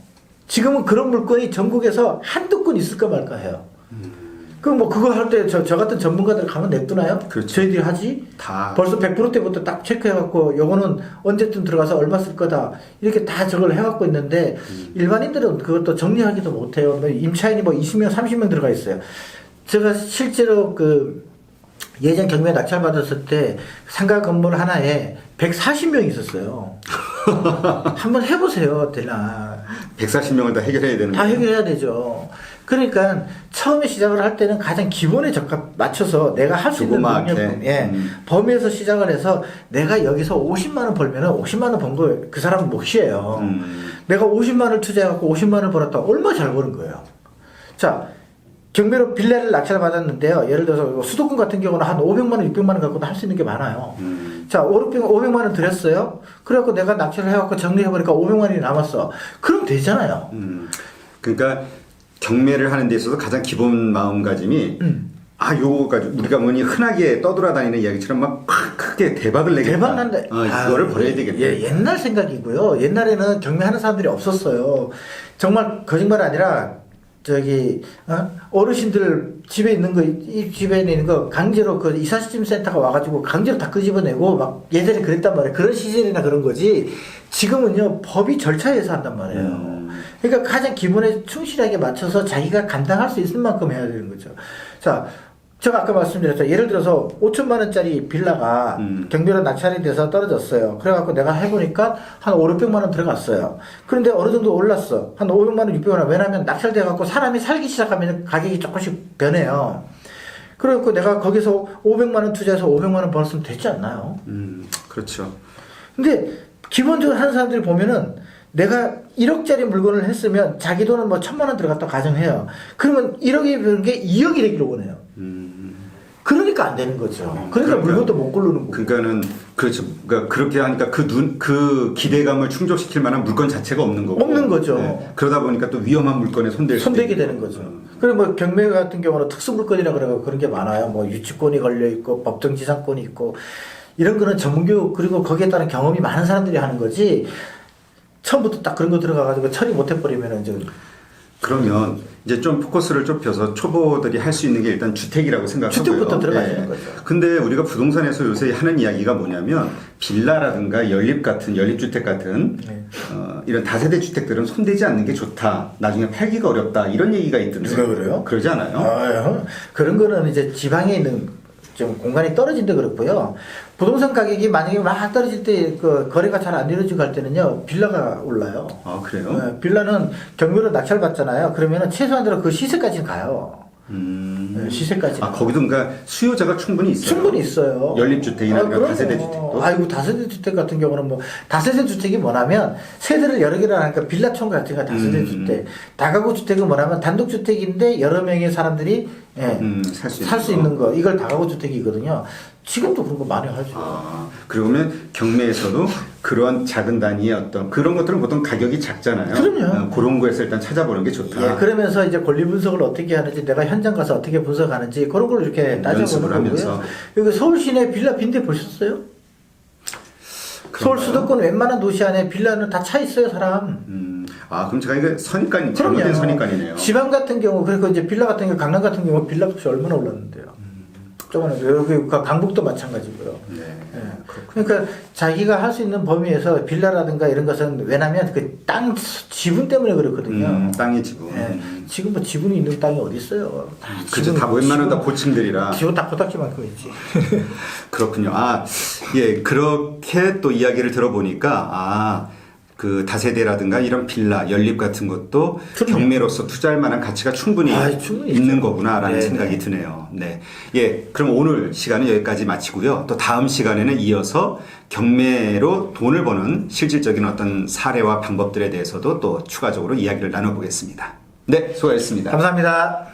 지금은 그런 물건이 전국에서 한두 건 있을까 말까 해요. 그럼 뭐 그거 할 때 저 같은 전문가들 가면 냅두나요? 그렇죠. 저희들이 하지? 다 벌써 100%대부터 딱 체크해갖고 요거는 언제쯤 들어가서 얼마 쓸 거다 이렇게 다 저걸 해갖고 있는데 일반인들은 그것도 정리하기도 못해요. 임차인이 뭐 20명, 30명 들어가 있어요. 제가 실제로 예전 경매 낙찰 받았을 때 상가 건물 하나에 140명이 있었어요. 한번 해보세요, 되나. 140명을 다 해결해야 되는 다 거예요. 해결해야 되죠. 그러니까 처음에 시작을 할 때는 가장 기본에 맞춰서 내가 할 수 있는 능력, 범위에서 시작을 해서 내가 여기서 50만 원 벌면은 50만 원 번 거 그 사람은 몫이에요. 내가 50만 원을 투자해갖고 50만 원을 벌었다. 얼마 잘 버는 거예요. 자, 경매로 빌라를 낙찰 받았는데요. 예를 들어서 수도권 같은 경우는 한 500만 원, 600만 원 갖고도 할 수 있는 게 많아요. 자, 500만 원 드렸어요. 그래갖고 내가 낙찰을 해갖고 정리해보니까 500만 원이 남았어. 그럼 되잖아요. 그러니까 경매를 하는 데 있어서 가장 기본 마음가짐이 요거 가지고 우리가 뭐니 흔하게 떠돌아다니는 이야기처럼 막 크게 대박을 내겠다. 대박 난다. 이거를 벌어야 되겠다. 옛날 생각이고요. 옛날에는 경매하는 사람들이 없었어요. 정말 거짓말 아니라 어르신들 집에 있는 거, 이 집에 있는 거 강제로 그 이사시tim 센터가 와가지고 강제로 다 끄집어내고 막 예전에 그랬단 말이에요. 그런 시절이나 그런 거지. 지금은요, 법이 절차에서 한단 말이에요. 그러니까 가장 기본에 충실하게 맞춰서 자기가 감당할 수 있을 만큼 해야 되는 거죠. 자, 제가 아까 말씀드렸죠. 예를 들어서 5천만 원짜리 빌라가 경비로 낙찰이 돼서 떨어졌어요. 그래갖고 내가 해보니까 한 5, 600만 원 들어갔어요. 그런데 어느 정도 올랐어. 한 500만 원, 600만 원. 왜냐면 낙찰돼갖고 사람이 살기 시작하면 가격이 조금씩 변해요. 그래갖고 내가 거기서 500만 원 투자해서 500만 원 벌었으면 됐지 않나요? 그렇죠. 근데 기본적으로 하는 사람들 보면은 내가 1억짜리 물건을 했으면 자기 돈은 뭐 1,000만 원 들어갔다 가정해요. 그러면 1억이 버는 게 2억이 되기로 원해요. 그러니까 안 되는 거죠. 그러니까 물건도 못 고르는 거고. 그러니까는 그렇죠. 그러니까 그렇게 하니까 그 기대감을 충족시킬 만한 물건 자체가 없는 거고. 없는 거죠. 네. 그러다 보니까 또 위험한 물건에 손대게 되는 거죠. 그리고 뭐 경매 같은 경우는 특수 물건이라 그래서 그런 게 많아요. 뭐 유치권이 걸려 있고 법정지상권이 있고 이런 거는 전문교육 그리고 거기에 따른 경험이 많은 사람들이 하는 거지. 처음부터 딱 그런 거 들어가가지고 처리 못 해버리면 이제. 그러면 이제 좀 포커스를 좁혀서 초보들이 할 수 있는 게 일단 주택이라고 생각하고요. 주택부터 들어가시는 거죠. 근데 우리가 부동산에서 요새 하는 이야기가 뭐냐면 빌라라든가 연립주택 같은 이런 다세대 주택들은 손대지 않는 게 좋다. 나중에 팔기가 어렵다. 이런 얘기가 있던데. 누가 그래요? 그러지 않아요? 그런 거는 이제 지방에 있는 좀 공간이 떨어진데 그렇고요. 부동산 가격이 만약에 막 떨어질 때 그 거래가 잘 안 이루어지고 할 때는요 빌라가 올라요. 아 그래요? 네, 빌라는 경매로 낙찰 받잖아요. 그러면은 최소한으로 그 시세까지는 가요. 네, 시세까지. 아 거기도 그러니까 수요자가 충분히 있어요. 충분히 있어요. 연립주택이나 그럼요. 다세대 주택도. 아이고 다세대 주택 같은 경우는 뭐 다세대 주택이 뭐냐면 세대를 여러 개를 하니까 빌라촌 같은 거 다세대 주택. 다가구 주택은 뭐냐면 단독 주택인데 여러 명의 사람들이 살 수 있는 거. 이걸 다가구 주택이거든요. 지금도 그런 거 많이 하죠. 아, 그러면 경매에서도 그런 작은 단위의 어떤 그런 것들은 보통 가격이 작잖아요. 그럼요. 그런 거에서 일단 찾아보는 게 좋다. 예, 그러면서 이제 권리 분석을 어떻게 하는지, 내가 현장 가서 어떻게 분석하는지 그런 걸 이렇게 따져보는 거고요. 여기 서울 시내 빌라 빈대 보셨어요? 서울 수도권 웬만한 도시 안에 빌라는 다 차 있어요, 사람. 아, 그럼 제가 이거 잘못된 선입관이네요. 지방 같은 경우, 그리고 이제 빌라 같은 경우, 강남 같은 경우 빌라 값이 얼마나 올랐는데요. 조금은 여기 강북도 마찬가지고요. 네. 예. 그러니까 자기가 할 수 있는 범위에서 빌라라든가 이런 것은 왜냐면 그 땅 지분 때문에 그렇거든요. 땅의 지분. 예. 지금 뭐 지분이 있는 땅이 어디 있어요? 그죠. 다 웬만한 다 고층들이라. 지분 다 코딱지만큼 있지. 그렇군요. 아, 예, 그렇게 또 이야기를 들어보니까 그 다세대라든가 이런 빌라, 연립 같은 것도 경매로서 투자할 만한 가치가 충분히 있는 거구나라는 생각이 드네요. 네. 예, 그럼 오늘 시간은 여기까지 마치고요. 또 다음 시간에는 이어서 경매로 돈을 버는 실질적인 어떤 사례와 방법들에 대해서도 또 추가적으로 이야기를 나눠보겠습니다. 네, 수고하셨습니다. 감사합니다.